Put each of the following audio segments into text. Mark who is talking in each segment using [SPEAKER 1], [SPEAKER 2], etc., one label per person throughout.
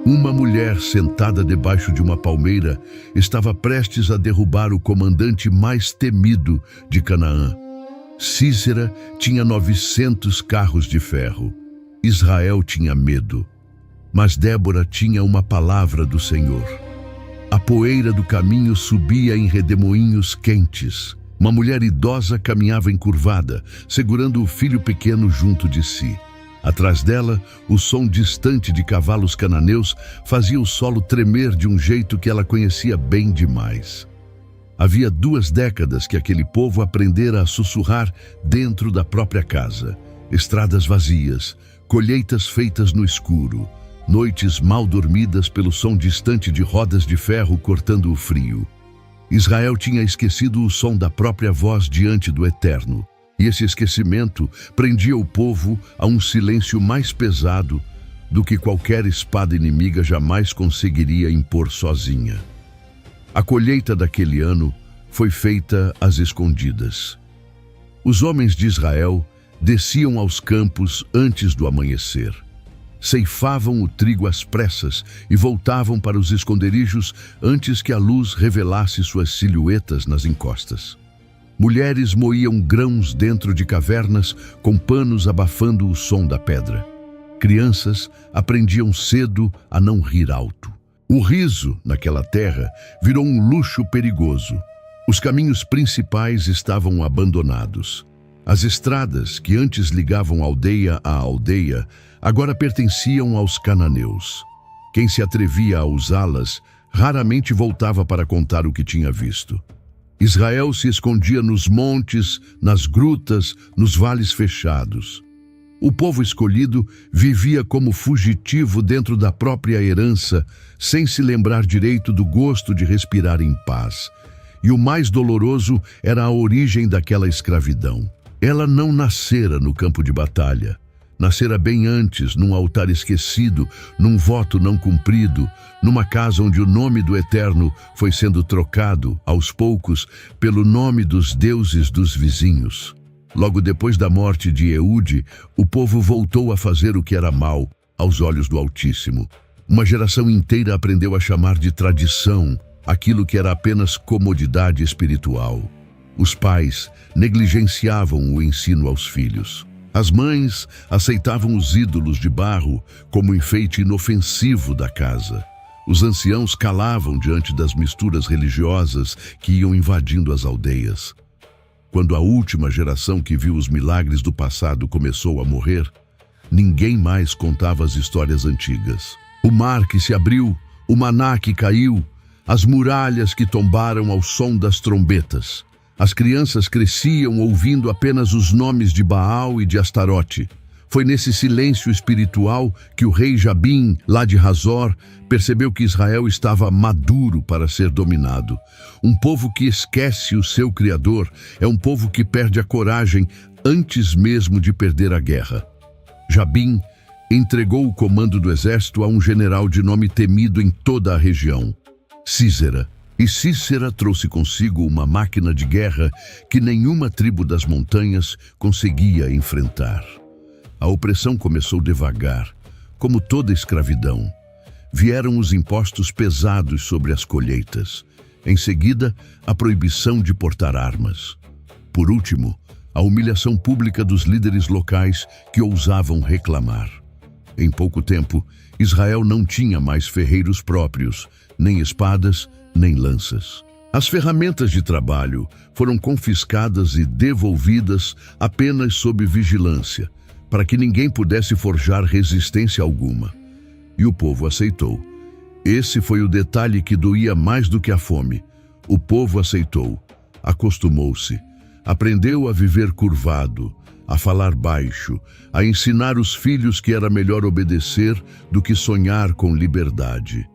[SPEAKER 1] Uma mulher sentada debaixo de uma palmeira estava prestes a derrubar o comandante mais temido de Canaã. Sísera tinha 900 carros de ferro. Israel tinha medo. Mas Débora tinha uma palavra do Senhor. A poeira do caminho subia em redemoinhos quentes. Uma mulher idosa caminhava encurvada, segurando o filho pequeno junto de si. Atrás dela, o som distante de cavalos cananeus fazia o solo tremer de um jeito que ela conhecia bem demais. Havia 2 décadas que aquele povo aprendera a sussurrar dentro da própria casa. Estradas vazias, colheitas feitas no escuro, noites mal dormidas pelo som distante de rodas de ferro cortando o frio. Israel tinha esquecido o som da própria voz diante do Eterno. E esse esquecimento prendia o povo a um silêncio mais pesado do que qualquer espada inimiga jamais conseguiria impor sozinha. A colheita daquele ano foi feita às escondidas. Os homens de Israel desciam aos campos antes do amanhecer. Ceifavam o trigo às pressas e voltavam para os esconderijos antes que a luz revelasse suas silhuetas nas encostas. Mulheres moíam grãos dentro de cavernas com panos abafando o som da pedra. Crianças aprendiam cedo a não rir alto. O riso, naquela terra, virou um luxo perigoso. Os caminhos principais estavam abandonados. As estradas que antes ligavam aldeia a aldeia agora pertenciam aos cananeus. Quem se atrevia a usá-las raramente voltava para contar o que tinha visto. Israel se escondia nos montes, nas grutas, nos vales fechados. O povo escolhido vivia como fugitivo dentro da própria herança, sem se lembrar direito do gosto de respirar em paz. E o mais doloroso era a origem daquela escravidão. Ela não nascera no campo de batalha. Nascera bem antes, num altar esquecido, num voto não cumprido, numa casa onde o nome do Eterno foi sendo trocado, aos poucos, pelo nome dos deuses dos vizinhos. Logo depois da morte de Eude, o povo voltou a fazer o que era mal, aos olhos do Altíssimo. Uma geração inteira aprendeu a chamar de tradição aquilo que era apenas comodidade espiritual. Os pais negligenciavam o ensino aos filhos. As mães aceitavam os ídolos de barro como enfeite inofensivo da casa. Os anciãos calavam diante das misturas religiosas que iam invadindo as aldeias. Quando a última geração que viu os milagres do passado começou a morrer, ninguém mais contava as histórias antigas. O mar que se abriu, o maná que caiu, as muralhas que tombaram ao som das trombetas. As crianças cresciam ouvindo apenas os nomes de Baal e de Astarote. Foi nesse silêncio espiritual que o rei Jabim, lá de Hazor, percebeu que Israel estava maduro para ser dominado. Um povo que esquece o seu Criador é um povo que perde a coragem antes mesmo de perder a guerra. Jabim entregou o comando do exército a um general de nome temido em toda a região, Sísera. E Sísera trouxe consigo uma máquina de guerra que nenhuma tribo das montanhas conseguia enfrentar. A opressão começou devagar, como toda escravidão. Vieram os impostos pesados sobre as colheitas. Em seguida, a proibição de portar armas. Por último, a humilhação pública dos líderes locais que ousavam reclamar. Em pouco tempo, Israel não tinha mais ferreiros próprios, nem espadas, nem lanças. As ferramentas de trabalho foram confiscadas e devolvidas apenas sob vigilância, para que ninguém pudesse forjar resistência alguma. E o povo aceitou. Esse foi o detalhe que doía mais do que a fome. O povo aceitou, acostumou-se, aprendeu a viver curvado, a falar baixo, a ensinar os filhos que era melhor obedecer do que sonhar com liberdade.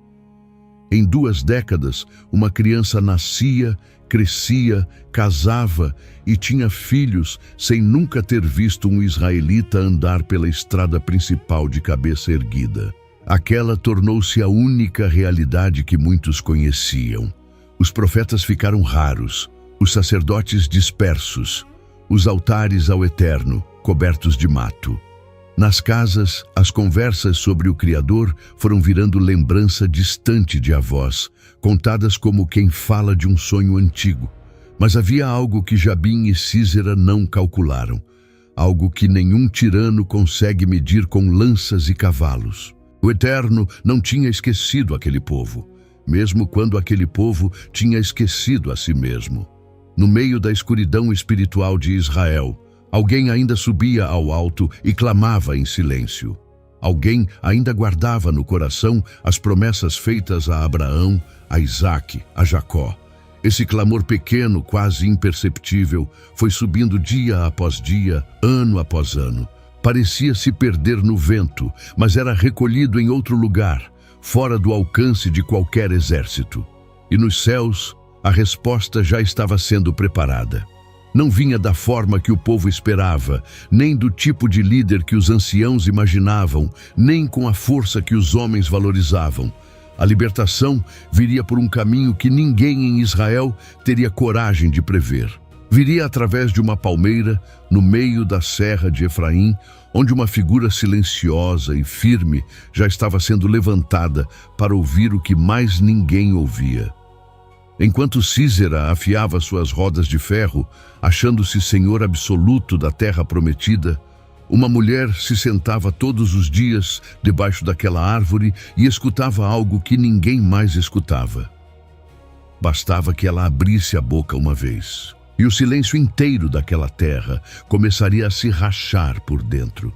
[SPEAKER 1] Em 2 décadas, uma criança nascia, crescia, casava e tinha filhos sem nunca ter visto um israelita andar pela estrada principal de cabeça erguida. Aquela tornou-se a única realidade que muitos conheciam. Os profetas ficaram raros, os sacerdotes dispersos, os altares ao Eterno cobertos de mato. Nas casas, as conversas sobre o Criador foram virando lembrança distante de avós, contadas como quem fala de um sonho antigo. Mas havia algo que Jabim e Sísera não calcularam, algo que nenhum tirano consegue medir com lanças e cavalos. O Eterno não tinha esquecido aquele povo, mesmo quando aquele povo tinha esquecido a si mesmo. No meio da escuridão espiritual de Israel, alguém ainda subia ao alto e clamava em silêncio. Alguém ainda guardava no coração as promessas feitas a Abraão, a Isaque, a Jacó. Esse clamor pequeno, quase imperceptível, foi subindo dia após dia, ano após ano. Parecia se perder no vento, mas era recolhido em outro lugar, fora do alcance de qualquer exército. E nos céus, a resposta já estava sendo preparada. Não vinha da forma que o povo esperava, nem do tipo de líder que os anciãos imaginavam, nem com a força que os homens valorizavam. A libertação viria por um caminho que ninguém em Israel teria coragem de prever. Viria através de uma palmeira, no meio da serra de Efraim, onde uma figura silenciosa e firme já estava sendo levantada para ouvir o que mais ninguém ouvia. Enquanto Sísera afiava suas rodas de ferro, achando-se senhor absoluto da terra prometida, uma mulher se sentava todos os dias debaixo daquela árvore e escutava algo que ninguém mais escutava. Bastava que ela abrisse a boca uma vez, e o silêncio inteiro daquela terra começaria a se rachar por dentro.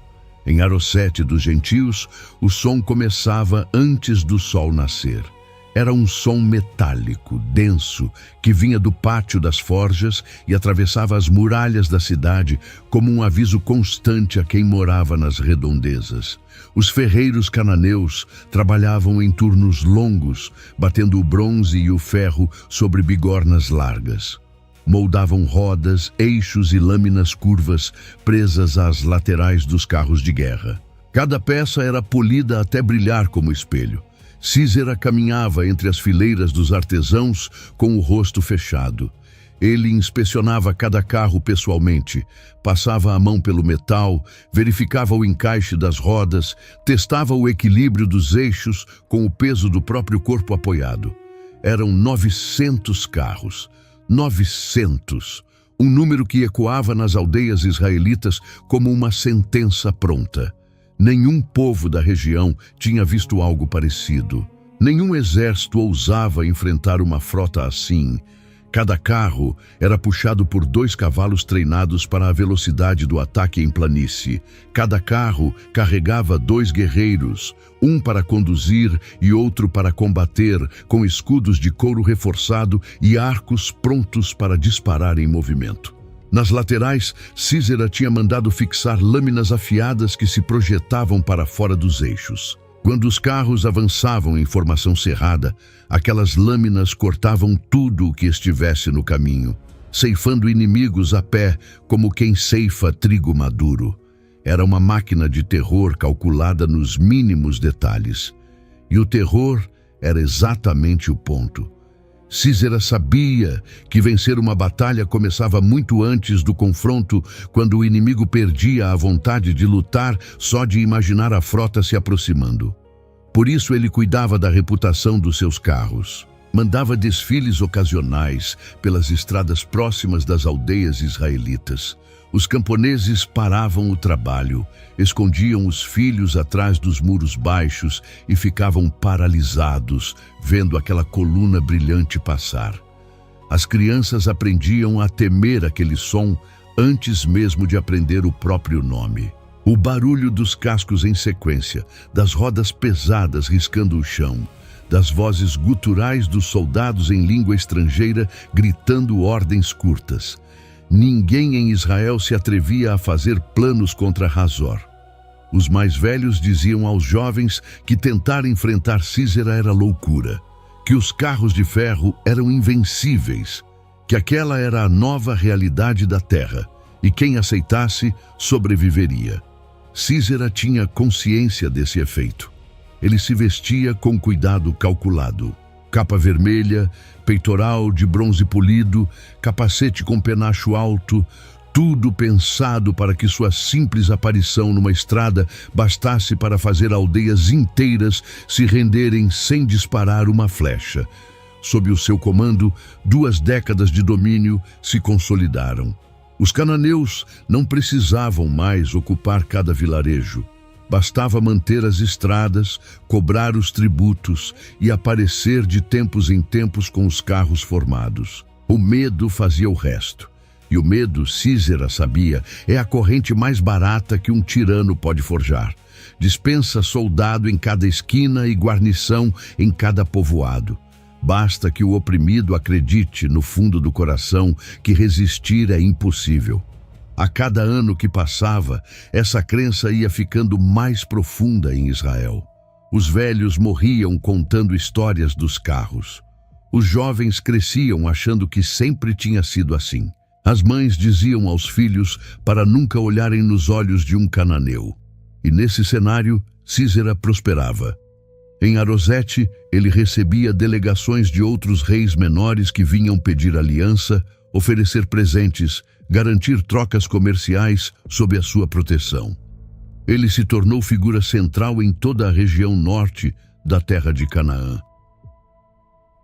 [SPEAKER 1] Em Arosete dos gentios, o som começava antes do sol nascer. Era um som metálico, denso, que vinha do pátio das forjas e atravessava as muralhas da cidade como um aviso constante a quem morava nas redondezas. Os ferreiros cananeus trabalhavam em turnos longos, batendo o bronze e o ferro sobre bigornas largas. Moldavam rodas, eixos e lâminas curvas presas às laterais dos carros de guerra. Cada peça era polida até brilhar como espelho. Sísera caminhava entre as fileiras dos artesãos com o rosto fechado. Ele inspecionava cada carro pessoalmente, passava a mão pelo metal, verificava o encaixe das rodas, testava o equilíbrio dos eixos com o peso do próprio corpo apoiado. Eram 900 carros. 900! Um número que ecoava nas aldeias israelitas como uma sentença pronta. Nenhum povo da região tinha visto algo parecido. Nenhum exército ousava enfrentar uma frota assim. Cada carro era puxado por 2 cavalos treinados para a velocidade do ataque em planície. Cada carro carregava 2 guerreiros, um para conduzir e outro para combater, com escudos de couro reforçado e arcos prontos para disparar em movimento. Nas laterais, Sísera tinha mandado fixar lâminas afiadas que se projetavam para fora dos eixos. Quando os carros avançavam em formação cerrada, aquelas lâminas cortavam tudo o que estivesse no caminho, ceifando inimigos a pé como quem ceifa trigo maduro. Era uma máquina de terror calculada nos mínimos detalhes. E o terror era exatamente o ponto. Sísera sabia que vencer uma batalha começava muito antes do confronto, quando o inimigo perdia a vontade de lutar só de imaginar a frota se aproximando. Por isso ele cuidava da reputação dos seus carros. Mandava desfiles ocasionais pelas estradas próximas das aldeias israelitas. Os camponeses paravam o trabalho, escondiam os filhos atrás dos muros baixos e ficavam paralisados, vendo aquela coluna brilhante passar. As crianças aprendiam a temer aquele som antes mesmo de aprender o próprio nome. O barulho dos cascos em sequência, das rodas pesadas riscando o chão, das vozes guturais dos soldados em língua estrangeira gritando ordens curtas. Ninguém em Israel se atrevia a fazer planos contra Hazor. Os mais velhos diziam aos jovens que tentar enfrentar Sísera era loucura, que os carros de ferro eram invencíveis, que aquela era a nova realidade da terra, e quem aceitasse sobreviveria. Sísera tinha consciência desse efeito. Ele se vestia com cuidado calculado. Capa vermelha, peitoral de bronze polido, capacete com penacho alto, tudo pensado para que sua simples aparição numa estrada bastasse para fazer aldeias inteiras se renderem sem disparar uma flecha. Sob o seu comando, 2 décadas de domínio se consolidaram. Os cananeus não precisavam mais ocupar cada vilarejo. Bastava manter as estradas, cobrar os tributos e aparecer de tempos em tempos com os carros formados. O medo fazia o resto. E o medo, Císera sabia, é a corrente mais barata que um tirano pode forjar. Dispensa soldado em cada esquina e guarnição em cada povoado. Basta que o oprimido acredite no fundo do coração que resistir é impossível. A cada ano que passava, essa crença ia ficando mais profunda em Israel. Os velhos morriam contando histórias dos carros. Os jovens cresciam achando que sempre tinha sido assim. As mães diziam aos filhos para nunca olharem nos olhos de um cananeu. E nesse cenário, Císera prosperava. Em Arosete, ele recebia delegações de outros reis menores que vinham pedir aliança, oferecer presentes, garantir trocas comerciais sob a sua proteção. Ele se tornou figura central em toda a região norte da terra de Canaã.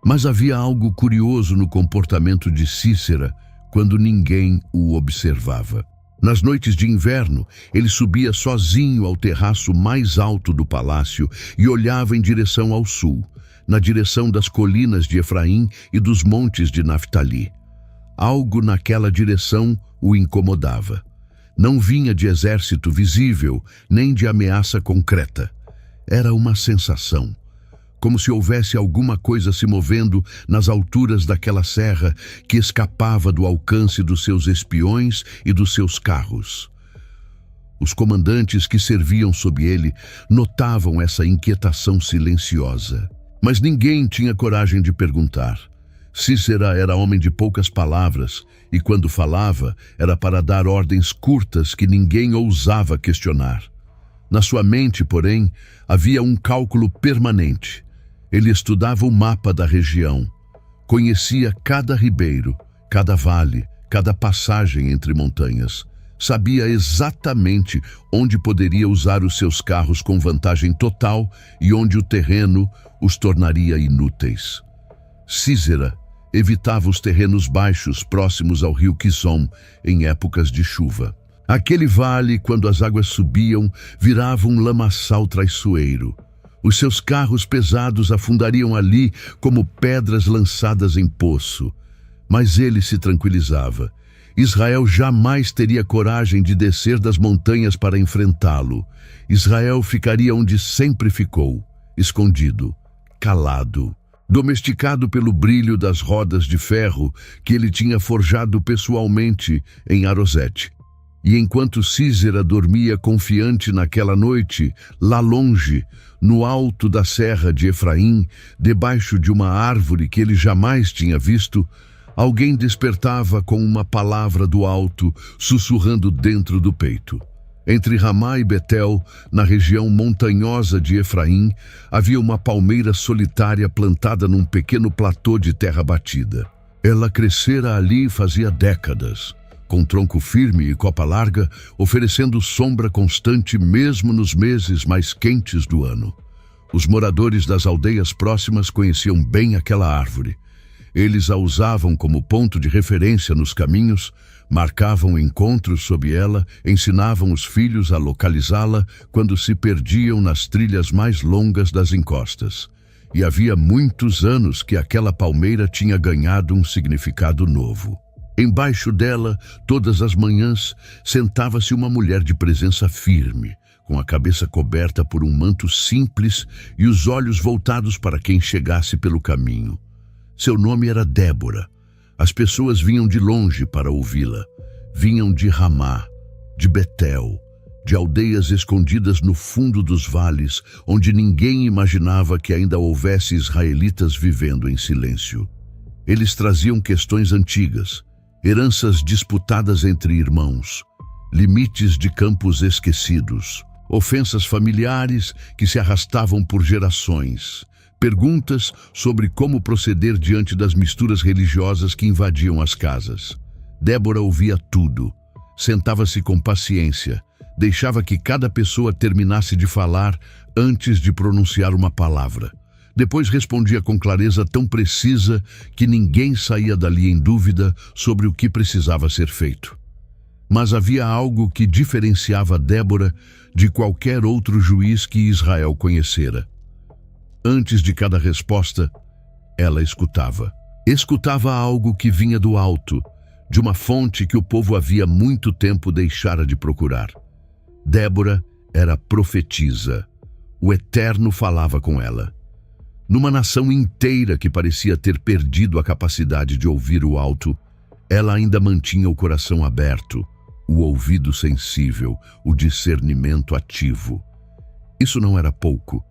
[SPEAKER 1] Mas havia algo curioso no comportamento de Císera quando ninguém o observava. Nas noites de inverno, ele subia sozinho ao terraço mais alto do palácio e olhava em direção ao sul, na direção das colinas de Efraim e dos montes de Naftali. Algo naquela direção o incomodava. Não vinha de exército visível, nem de ameaça concreta. Era uma sensação, como se houvesse alguma coisa se movendo nas alturas daquela serra que escapava do alcance dos seus espiões e dos seus carros. Os comandantes que serviam sob ele notavam essa inquietação silenciosa, mas ninguém tinha coragem de perguntar. Císera era homem de poucas palavras, e quando falava, era para dar ordens curtas que ninguém ousava questionar. Na sua mente, porém, havia um cálculo permanente. Ele estudava o mapa da região, conhecia cada ribeiro, cada vale, cada passagem entre montanhas. Sabia exatamente onde poderia usar os seus carros com vantagem total e onde o terreno os tornaria inúteis. Císera evitava os terrenos baixos próximos ao rio Quizon em épocas de chuva. Aquele vale, quando as águas subiam, virava um lamaçal traiçoeiro. Os seus carros pesados afundariam ali como pedras lançadas em poço. Mas ele se tranquilizava. Israel jamais teria coragem de descer das montanhas para enfrentá-lo. Israel ficaria onde sempre ficou, escondido, calado, domesticado pelo brilho das rodas de ferro que ele tinha forjado pessoalmente em Arosete. E enquanto Císera dormia confiante naquela noite, lá longe, no alto da serra de Efraim, debaixo de uma árvore que ele jamais tinha visto, alguém despertava com uma palavra do alto, sussurrando dentro do peito. Entre Ramá e Betel, na região montanhosa de Efraim, havia uma palmeira solitária plantada num pequeno platô de terra batida. Ela crescera ali fazia décadas, com tronco firme e copa larga, oferecendo sombra constante mesmo nos meses mais quentes do ano. Os moradores das aldeias próximas conheciam bem aquela árvore. Eles a usavam como ponto de referência nos caminhos, marcavam encontros sob ela, ensinavam os filhos a localizá-la quando se perdiam nas trilhas mais longas das encostas. E havia muitos anos que aquela palmeira tinha ganhado um significado novo. Embaixo dela, todas as manhãs, sentava-se uma mulher de presença firme, com a cabeça coberta por um manto simples e os olhos voltados para quem chegasse pelo caminho. Seu nome era Débora. As pessoas vinham de longe para ouvi-la. Vinham de Ramá, de Betel, de aldeias escondidas no fundo dos vales, onde ninguém imaginava que ainda houvesse israelitas vivendo em silêncio. Eles traziam questões antigas, heranças disputadas entre irmãos, limites de campos esquecidos, ofensas familiares que se arrastavam por gerações, perguntas sobre como proceder diante das misturas religiosas que invadiam as casas. Débora ouvia tudo. Sentava-se com paciência, deixava que cada pessoa terminasse de falar antes de pronunciar uma palavra. Depois respondia com clareza tão precisa que ninguém saía dali em dúvida sobre o que precisava ser feito. Mas havia algo que diferenciava Débora de qualquer outro juiz que Israel conhecera. Antes de cada resposta, ela escutava. Escutava algo que vinha do alto, de uma fonte que o povo havia muito tempo deixara de procurar. Débora era profetisa. O Eterno falava com ela. Numa nação inteira que parecia ter perdido a capacidade de ouvir o alto, ela ainda mantinha o coração aberto, o ouvido sensível, o discernimento ativo. Isso não era pouco.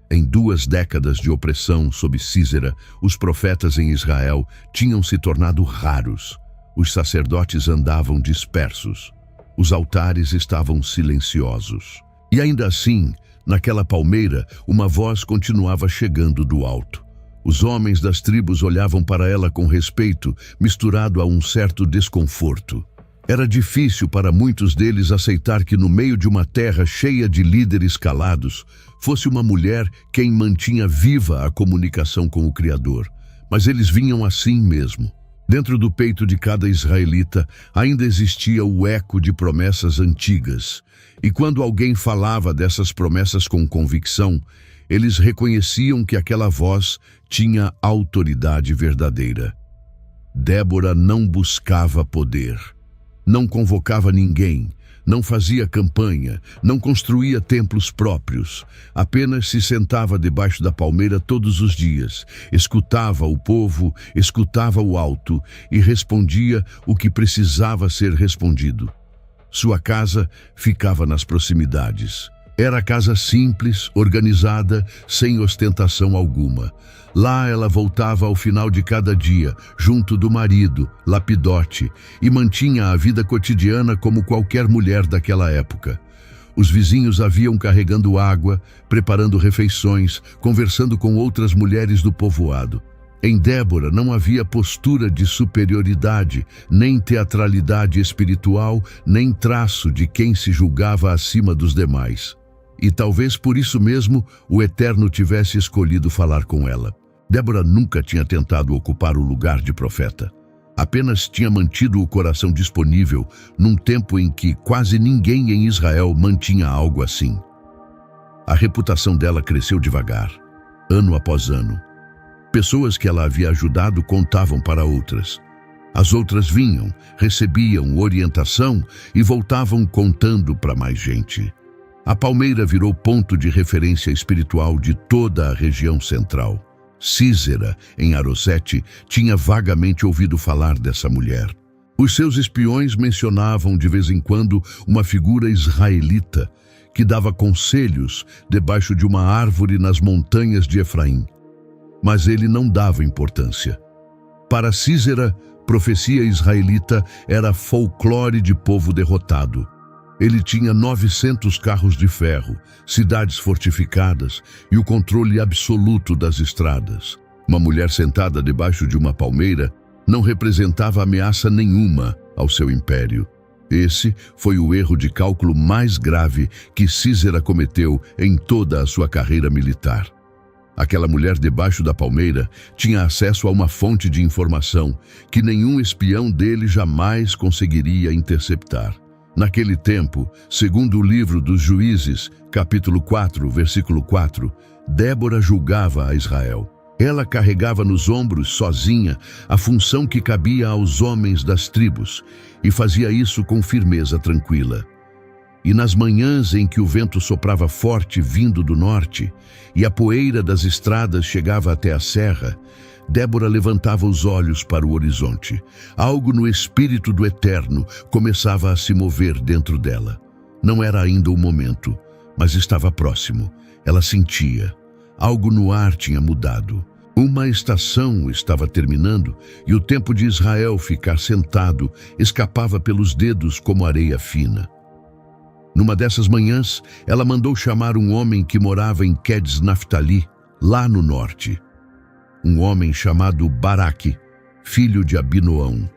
[SPEAKER 1] Em 2 décadas de opressão sob Císera, os profetas em Israel tinham se tornado raros. Os sacerdotes andavam dispersos. Os altares estavam silenciosos. E ainda assim, naquela palmeira, uma voz continuava chegando do alto. Os homens das tribos olhavam para ela com respeito, misturado a um certo desconforto. Era difícil para muitos deles aceitar que no meio de uma terra cheia de líderes calados, fosse uma mulher quem mantinha viva a comunicação com o Criador. Mas eles vinham assim mesmo. Dentro do peito de cada israelita ainda existia o eco de promessas antigas. E quando alguém falava dessas promessas com convicção, eles reconheciam que aquela voz tinha autoridade verdadeira. Débora não buscava poder. Não convocava ninguém, não fazia campanha, não construía templos próprios. Apenas se sentava debaixo da palmeira todos os dias, escutava o povo, escutava o alto e respondia o que precisava ser respondido. Sua casa ficava nas proximidades. Era casa simples, organizada, sem ostentação alguma. Lá ela voltava ao final de cada dia, junto do marido, Lapidote, e mantinha a vida cotidiana como qualquer mulher daquela época. Os vizinhos a viam carregando água, preparando refeições, conversando com outras mulheres do povoado. Em Débora não havia postura de superioridade, nem teatralidade espiritual, nem traço de quem se julgava acima dos demais. E talvez por isso mesmo o Eterno tivesse escolhido falar com ela. Débora nunca tinha tentado ocupar o lugar de profeta. Apenas tinha mantido o coração disponível num tempo em que quase ninguém em Israel mantinha algo assim. A reputação dela cresceu devagar, ano após ano. Pessoas que ela havia ajudado contavam para outras. As outras vinham, recebiam orientação e voltavam contando para mais gente. A palmeira virou ponto de referência espiritual de toda a região central. Císera, em Arosete, tinha vagamente ouvido falar dessa mulher. Os seus espiões mencionavam de vez em quando uma figura israelita que dava conselhos debaixo de uma árvore nas montanhas de Efraim. Mas ele não dava importância. Para Císera, profecia israelita era folclore de povo derrotado. Ele tinha 900 carros de ferro, cidades fortificadas e o controle absoluto das estradas. Uma mulher sentada debaixo de uma palmeira não representava ameaça nenhuma ao seu império. Esse foi o erro de cálculo mais grave que Císera cometeu em toda a sua carreira militar. Aquela mulher debaixo da palmeira tinha acesso a uma fonte de informação que nenhum espião dele jamais conseguiria interceptar. Naquele tempo, segundo o livro dos Juízes, capítulo 4, versículo 4, Débora julgava a Israel. Ela carregava nos ombros, sozinha, a função que cabia aos homens das tribos, e fazia isso com firmeza tranquila. E nas manhãs em que o vento soprava forte vindo do norte, e a poeira das estradas chegava até a serra, Débora levantava os olhos para o horizonte. Algo no espírito do Eterno começava a se mover dentro dela. Não era ainda o momento, mas estava próximo. Ela sentia. Algo no ar tinha mudado. Uma estação estava terminando e o tempo de Israel ficar sentado escapava pelos dedos como areia fina. Numa dessas manhãs, ela mandou chamar um homem que morava em Quedes Naftali, lá no norte. Um homem chamado Baraque, filho de Abinoão.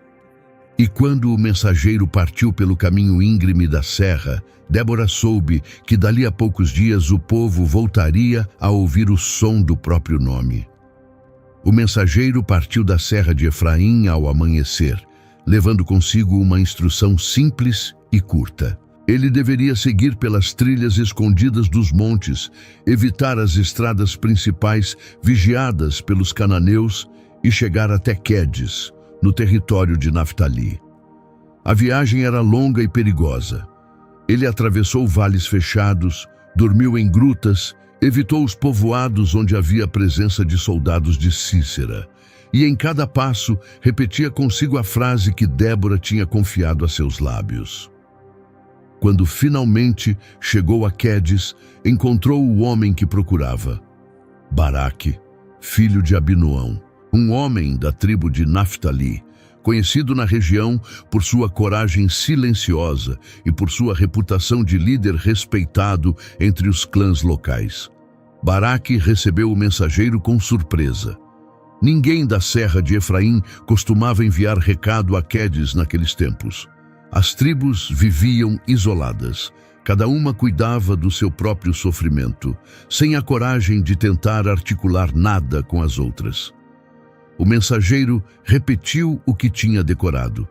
[SPEAKER 1] E quando o mensageiro partiu pelo caminho íngreme da serra, Débora soube que dali a poucos dias o povo voltaria a ouvir o som do próprio nome. O mensageiro partiu da serra de Efraim ao amanhecer, levando consigo uma instrução simples e curta. Ele deveria seguir pelas trilhas escondidas dos montes, evitar as estradas principais vigiadas pelos cananeus e chegar até Quedes, no território de Naftali. A viagem era longa e perigosa. Ele atravessou vales fechados, dormiu em grutas, evitou os povoados onde havia a presença de soldados de Sísera, e em cada passo repetia consigo a frase que Débora tinha confiado a seus lábios. Quando finalmente chegou a Quedes, encontrou o homem que procurava, Baraque, filho de Abinoão, um homem da tribo de Naftali, conhecido na região por sua coragem silenciosa e por sua reputação de líder respeitado entre os clãs locais. Baraque recebeu o mensageiro com surpresa. Ninguém da serra de Efraim costumava enviar recado a Quedes naqueles tempos. As tribos viviam isoladas. Cada uma cuidava do seu próprio sofrimento, sem a coragem de tentar articular nada com as outras. O mensageiro repetiu o que tinha decorado.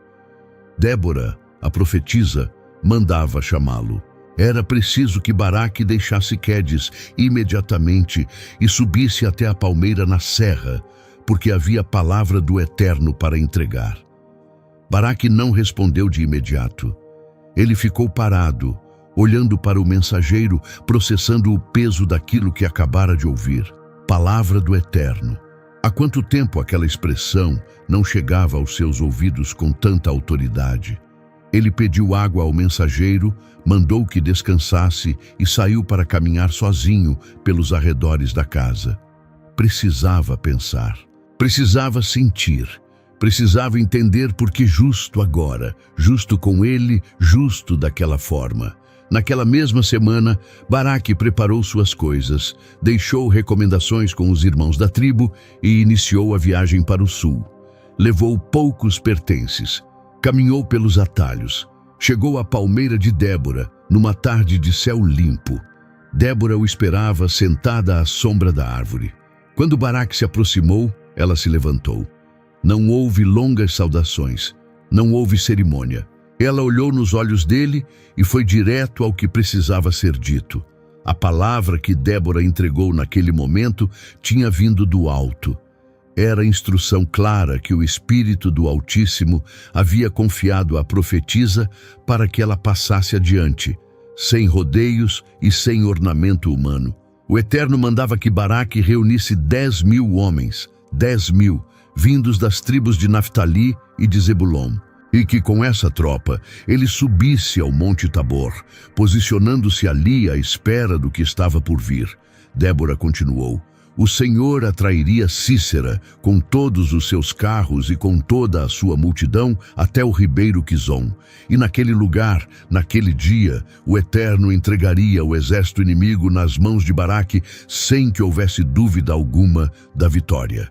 [SPEAKER 1] Débora, a profetisa, mandava chamá-lo. Era preciso que Baraque deixasse Quedes imediatamente e subisse até a palmeira na serra, porque havia palavra do Eterno para entregar. Baraque não respondeu de imediato. Ele ficou parado, olhando para o mensageiro, processando o peso daquilo que acabara de ouvir. Palavra do Eterno. Há quanto tempo aquela expressão não chegava aos seus ouvidos com tanta autoridade? Ele pediu água ao mensageiro, mandou que descansasse e saiu para caminhar sozinho pelos arredores da casa. Precisava pensar, precisava sentir, precisava entender por que justo agora, justo com ele, justo daquela forma. Naquela mesma semana, Baraque preparou suas coisas, deixou recomendações com os irmãos da tribo e iniciou a viagem para o sul. Levou poucos pertences, caminhou pelos atalhos, chegou à palmeira de Débora, numa tarde de céu limpo. Débora o esperava sentada à sombra da árvore. Quando Baraque se aproximou, ela se levantou. Não houve longas saudações, não houve cerimônia. Ela olhou nos olhos dele e foi direto ao que precisava ser dito. A palavra que Débora entregou naquele momento tinha vindo do alto. Era a instrução clara que o Espírito do Altíssimo havia confiado à profetisa para que ela passasse adiante, sem rodeios e sem ornamento humano. O Eterno mandava que Baraque reunisse 10.000 homens, 10.000, vindos das tribos de Naftali e de Zebulon. E que com essa tropa ele subisse ao Monte Tabor, posicionando-se ali à espera do que estava por vir. Débora continuou: o Senhor atrairia Sísera com todos os seus carros e com toda a sua multidão até o ribeiro Quizon. E naquele lugar, naquele dia, o Eterno entregaria o exército inimigo nas mãos de Baraque sem que houvesse dúvida alguma da vitória.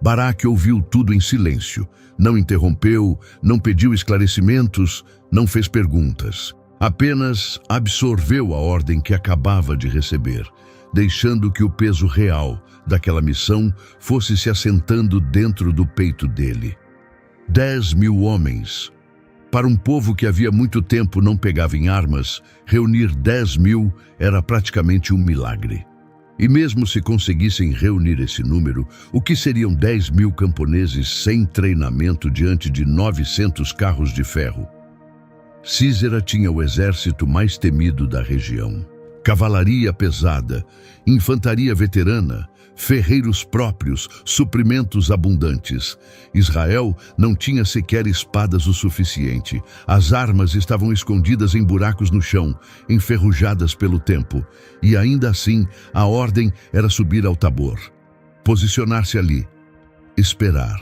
[SPEAKER 1] Baraque ouviu tudo em silêncio. Não interrompeu, não pediu esclarecimentos, não fez perguntas. Apenas absorveu a ordem que acabava de receber, deixando que o peso real daquela missão fosse se assentando dentro do peito dele. 10.000 homens. Para um povo que havia muito tempo não pegava em armas, reunir 10.000 era praticamente um milagre. E mesmo se conseguissem reunir esse número, o que seriam 10.000 camponeses sem treinamento diante de 900 carros de ferro? Sísera tinha o exército mais temido da região. Cavalaria pesada, infantaria veterana, ferreiros próprios, suprimentos abundantes. Israel não tinha sequer espadas o suficiente. As armas estavam escondidas em buracos no chão, enferrujadas pelo tempo. E ainda assim, a ordem era subir ao Tabor, posicionar-se ali, esperar.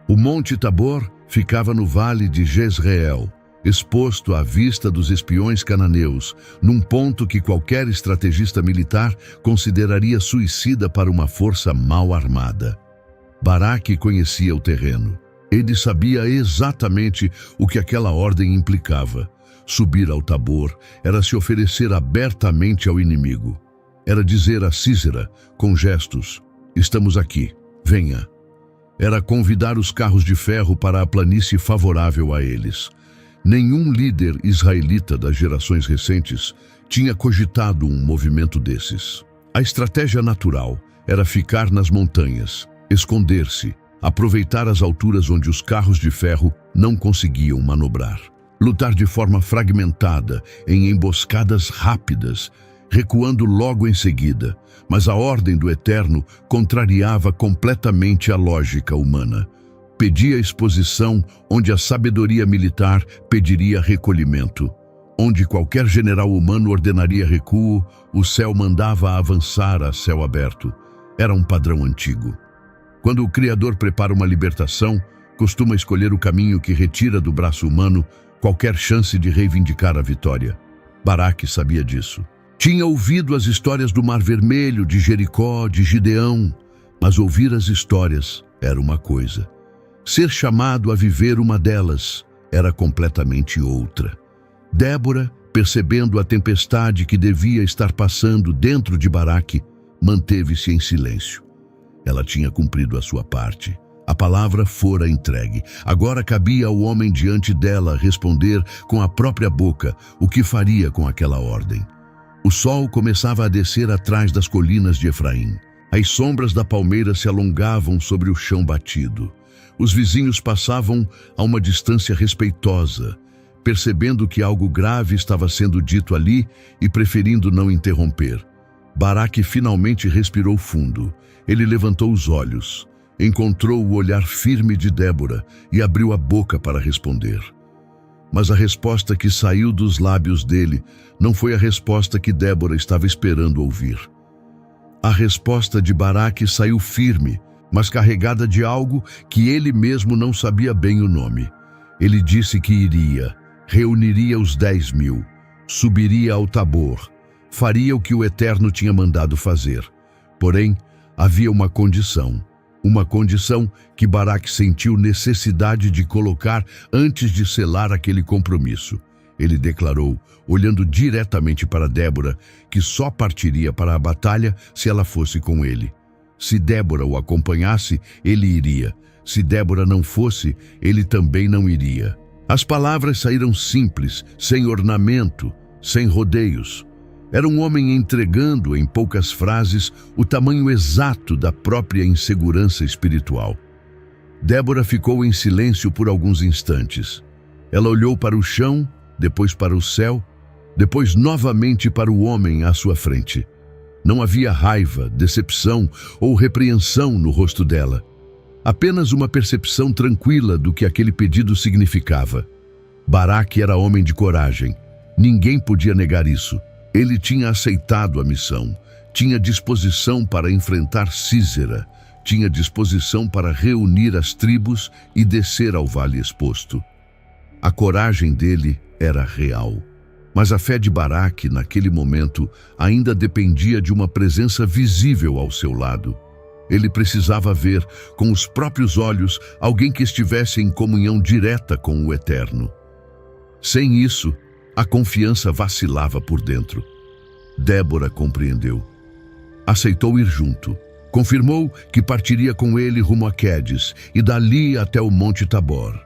[SPEAKER 1] O Monte Tabor ficava no vale de Jezreel, exposto à vista dos espiões cananeus, num ponto que qualquer estrategista militar consideraria suicida para uma força mal armada. Baraque conhecia o terreno. Ele sabia exatamente o que aquela ordem implicava. Subir ao Tabor era se oferecer abertamente ao inimigo. Era dizer a Sísera, com gestos, estamos aqui, venha. Era convidar os carros de ferro para a planície favorável a eles. Nenhum líder israelita das gerações recentes tinha cogitado um movimento desses. A estratégia natural era ficar nas montanhas, esconder-se, aproveitar as alturas onde os carros de ferro não conseguiam manobrar. Lutar de forma fragmentada, em emboscadas rápidas, recuando logo em seguida, mas a ordem do Eterno contrariava completamente a lógica humana. Pedia exposição onde a sabedoria militar pediria recolhimento. Onde qualquer general humano ordenaria recuo, o céu mandava avançar a céu aberto. Era um padrão antigo. Quando o Criador prepara uma libertação, costuma escolher o caminho que retira do braço humano qualquer chance de reivindicar a vitória. Baraque sabia disso. Tinha ouvido as histórias do Mar Vermelho, de Jericó, de Gideão, mas ouvir as histórias era uma coisa. Ser chamado a viver uma delas era completamente outra. Débora, percebendo a tempestade que devia estar passando dentro de Baraque, manteve-se em silêncio. Ela tinha cumprido a sua parte. A palavra fora entregue. Agora cabia ao homem diante dela responder com a própria boca o que faria com aquela ordem. O sol começava a descer atrás das colinas de Efraim. As sombras da palmeira se alongavam sobre o chão batido. Os vizinhos passavam a uma distância respeitosa, percebendo que algo grave estava sendo dito ali e preferindo não interromper. Baraque finalmente respirou fundo. Ele levantou os olhos, encontrou o olhar firme de Débora e abriu a boca para responder. Mas a resposta que saiu dos lábios dele não foi a resposta que Débora estava esperando ouvir. A resposta de Baraque saiu firme, mas carregada de algo que ele mesmo não sabia bem o nome. Ele disse que iria, reuniria os 10.000, subiria ao Tabor, faria o que o Eterno tinha mandado fazer. Porém, havia uma condição que Baraque sentiu necessidade de colocar antes de selar aquele compromisso. Ele declarou, olhando diretamente para Débora, que só partiria para a batalha se ela fosse com ele. Se Débora o acompanhasse, ele iria. Se Débora não fosse, ele também não iria. As palavras saíram simples, sem ornamento, sem rodeios. Era um homem entregando, em poucas frases, o tamanho exato da própria insegurança espiritual. Débora ficou em silêncio por alguns instantes. Ela olhou para o chão, depois para o céu, depois novamente para o homem à sua frente. Não havia raiva, decepção ou repreensão no rosto dela. Apenas uma percepção tranquila do que aquele pedido significava. Baraque era homem de coragem. Ninguém podia negar isso. Ele tinha aceitado a missão, tinha disposição para enfrentar Sísera, tinha disposição para reunir as tribos e descer ao vale exposto. A coragem dele era real, mas a fé de Baraque, naquele momento, ainda dependia de uma presença visível ao seu lado. Ele precisava ver, com os próprios olhos, alguém que estivesse em comunhão direta com o Eterno. Sem isso, a confiança vacilava por dentro. Débora compreendeu. Aceitou ir junto. Confirmou que partiria com ele rumo a Quedes e dali até o Monte Tabor.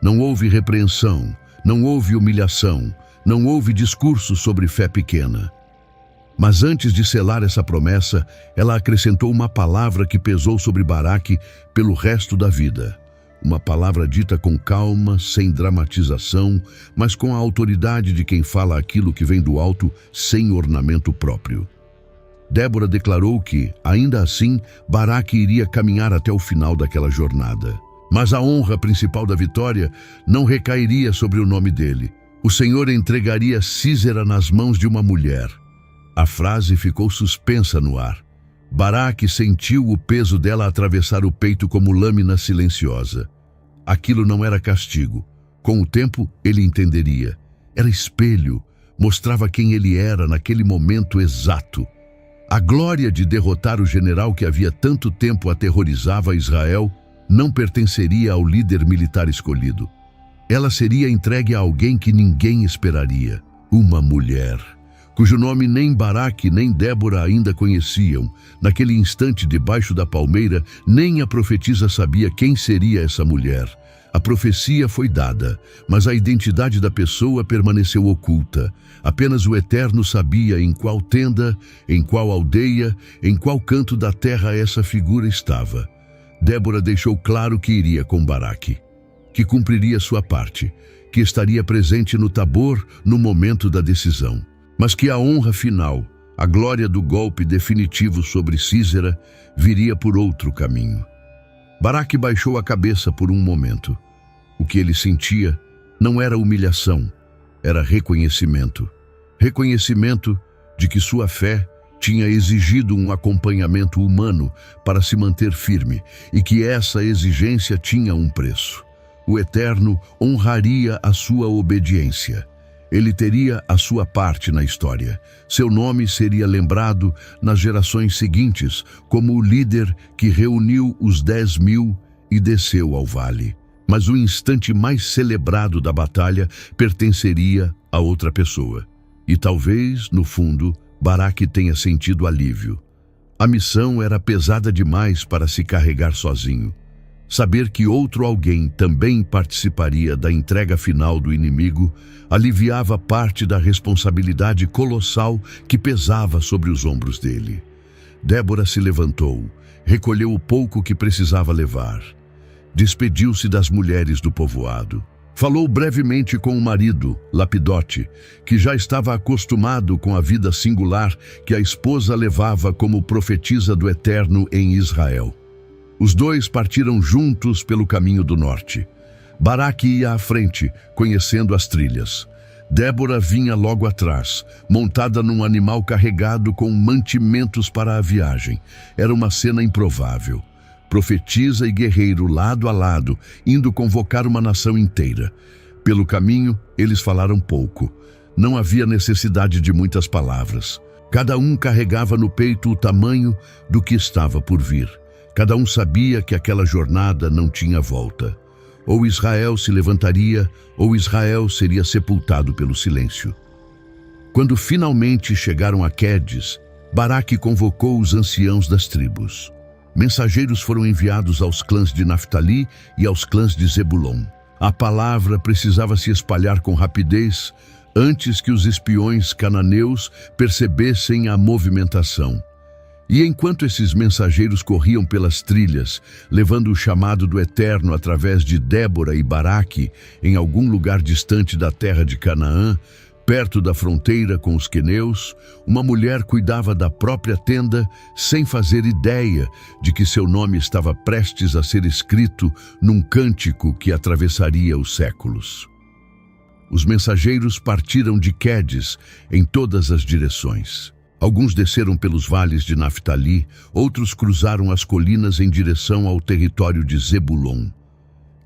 [SPEAKER 1] Não houve repreensão, não houve humilhação, não houve discurso sobre fé pequena. Mas antes de selar essa promessa, ela acrescentou uma palavra que pesou sobre Baraque pelo resto da vida. Uma palavra dita com calma, sem dramatização, mas com a autoridade de quem fala aquilo que vem do alto, sem ornamento próprio. Débora declarou que, ainda assim, Baraque iria caminhar até o final daquela jornada. Mas a honra principal da vitória não recairia sobre o nome dele. O Senhor entregaria Sísera nas mãos de uma mulher. A frase ficou suspensa no ar. Baraque sentiu o peso dela atravessar o peito como lâmina silenciosa. Aquilo não era castigo. Com o tempo, ele entenderia. Era espelho, mostrava quem ele era naquele momento exato. A glória de derrotar o general que havia tanto tempo aterrorizava Israel não pertenceria ao líder militar escolhido. Ela seria entregue a alguém que ninguém esperaria, uma mulher, cujo nome nem Baraque nem Débora ainda conheciam. Naquele instante, debaixo da palmeira, nem a profetisa sabia quem seria essa mulher. A profecia foi dada, mas a identidade da pessoa permaneceu oculta. Apenas o Eterno sabia em qual tenda, em qual aldeia, em qual canto da terra essa figura estava. Débora deixou claro que iria com Baraque, que cumpriria sua parte, que estaria presente no Tabor no momento da decisão, mas que a honra final, a glória do golpe definitivo sobre Sísera, viria por outro caminho. Baraque baixou a cabeça por um momento. O que ele sentia não era humilhação, era reconhecimento. Reconhecimento de que sua fé tinha exigido um acompanhamento humano para se manter firme e que essa exigência tinha um preço. O Eterno honraria a sua obediência. Ele teria a sua parte na história. Seu nome seria lembrado nas gerações seguintes como o líder que reuniu os 10.000 e desceu ao vale. Mas o instante mais celebrado da batalha pertenceria a outra pessoa. E talvez, no fundo, Baraque tenha sentido alívio. A missão era pesada demais para se carregar sozinho. Saber que outro alguém também participaria da entrega final do inimigo aliviava parte da responsabilidade colossal que pesava sobre os ombros dele. Débora se levantou, recolheu o pouco que precisava levar. Despediu-se das mulheres do povoado. Falou brevemente com o marido, Lapidote, que já estava acostumado com a vida singular que a esposa levava como profetisa do Eterno em Israel. Os dois partiram juntos pelo caminho do norte. Baraque ia à frente, conhecendo as trilhas. Débora vinha logo atrás, montada num animal carregado com mantimentos para a viagem. Era uma cena improvável. Profetisa e guerreiro lado a lado, indo convocar uma nação inteira. Pelo caminho, eles falaram pouco. Não havia necessidade de muitas palavras. Cada um carregava no peito o tamanho do que estava por vir. Cada um sabia que aquela jornada não tinha volta. Ou Israel se levantaria, ou Israel seria sepultado pelo silêncio. Quando finalmente chegaram a Quedes, Baraque convocou os anciãos das tribos. Mensageiros foram enviados aos clãs de Naftali e aos clãs de Zebulon. A palavra precisava se espalhar com rapidez antes que os espiões cananeus percebessem a movimentação. E enquanto esses mensageiros corriam pelas trilhas, levando o chamado do Eterno através de Débora e Baraque, em algum lugar distante da terra de Canaã, perto da fronteira com os queneus, uma mulher cuidava da própria tenda sem fazer ideia de que seu nome estava prestes a ser escrito num cântico que atravessaria os séculos. Os mensageiros partiram de Quedes em todas as direções. Alguns desceram pelos vales de Naftali, outros cruzaram as colinas em direção ao território de Zebulon.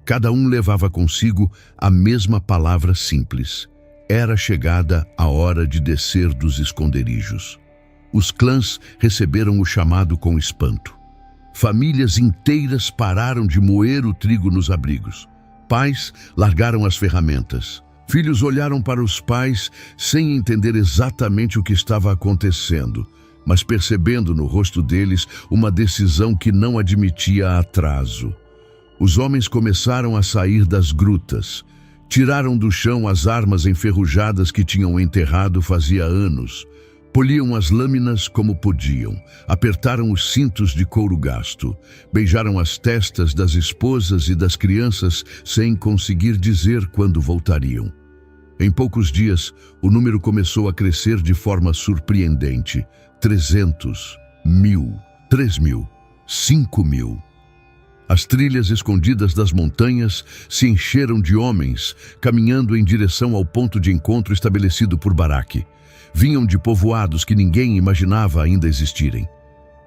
[SPEAKER 1] Cada um levava consigo a mesma palavra simples. Era chegada a hora de descer dos esconderijos. Os clãs receberam o chamado com espanto. Famílias inteiras pararam de moer o trigo nos abrigos. Pais largaram as ferramentas. Filhos olharam para os pais sem entender exatamente o que estava acontecendo, mas percebendo no rosto deles uma decisão que não admitia atraso. Os homens começaram a sair das grutas. Tiraram do chão as armas enferrujadas que tinham enterrado fazia anos. Poliam as lâminas como podiam, apertaram os cintos de couro gasto, beijaram as testas das esposas e das crianças sem conseguir dizer quando voltariam. Em poucos dias, o número começou a crescer de forma surpreendente. 300, 1.000, 3.000, 5.000. As trilhas escondidas das montanhas se encheram de homens, caminhando em direção ao ponto de encontro estabelecido por Baraque. Vinham de povoados que ninguém imaginava ainda existirem.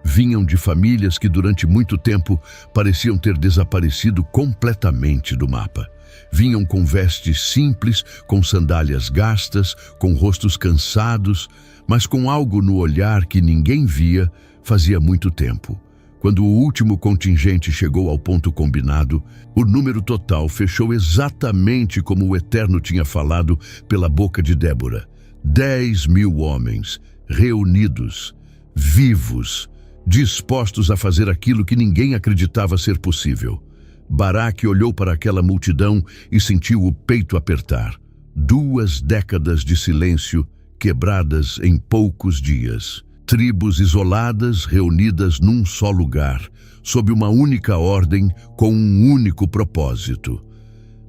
[SPEAKER 1] Vinham de famílias que durante muito tempo pareciam ter desaparecido completamente do mapa. Vinham com vestes simples, com sandálias gastas, com rostos cansados, mas com algo no olhar que ninguém via fazia muito tempo. Quando o último contingente chegou ao ponto combinado, o número total fechou exatamente como o Eterno tinha falado pela boca de Débora. 10.000 homens, reunidos, vivos, dispostos a fazer aquilo que ninguém acreditava ser possível. Baraque olhou para aquela multidão e sentiu o peito apertar. 2 décadas de silêncio quebradas em poucos dias. Tribos isoladas reunidas num só lugar, sob uma única ordem, com um único propósito.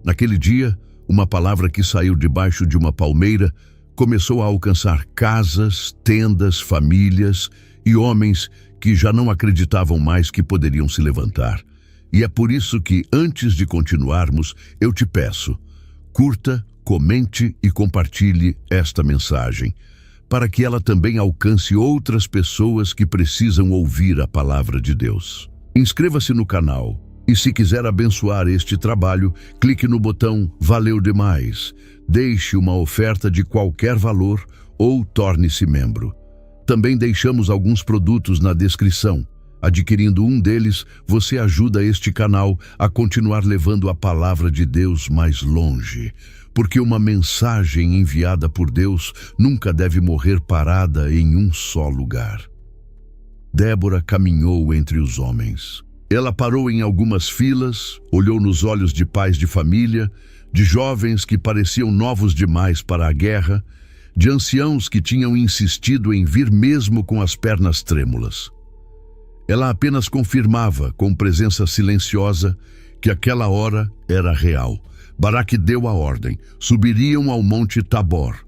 [SPEAKER 1] Naquele dia, uma palavra que saiu debaixo de uma palmeira começou a alcançar casas, tendas, famílias e homens que já não acreditavam mais que poderiam se levantar. E é por isso que, antes de continuarmos, eu te peço, curta, comente e compartilhe esta mensagem, para que ela também alcance outras pessoas que precisam ouvir a palavra de Deus. Inscreva-se no canal e, se quiser abençoar este trabalho, clique no botão Valeu Demais, deixe uma oferta de qualquer valor ou torne-se membro. Também deixamos alguns produtos na descrição. Adquirindo um deles, você ajuda este canal a continuar levando a palavra de Deus mais longe, porque uma mensagem enviada por Deus nunca deve morrer parada em um só lugar. Débora caminhou entre os homens. Ela parou em algumas filas, olhou nos olhos de pais de família, de jovens que pareciam novos demais para a guerra, de anciãos que tinham insistido em vir mesmo com as pernas trêmulas. Ela apenas confirmava, com presença silenciosa, que aquela hora era real. Baraque deu a ordem. Subiriam ao Monte Tabor.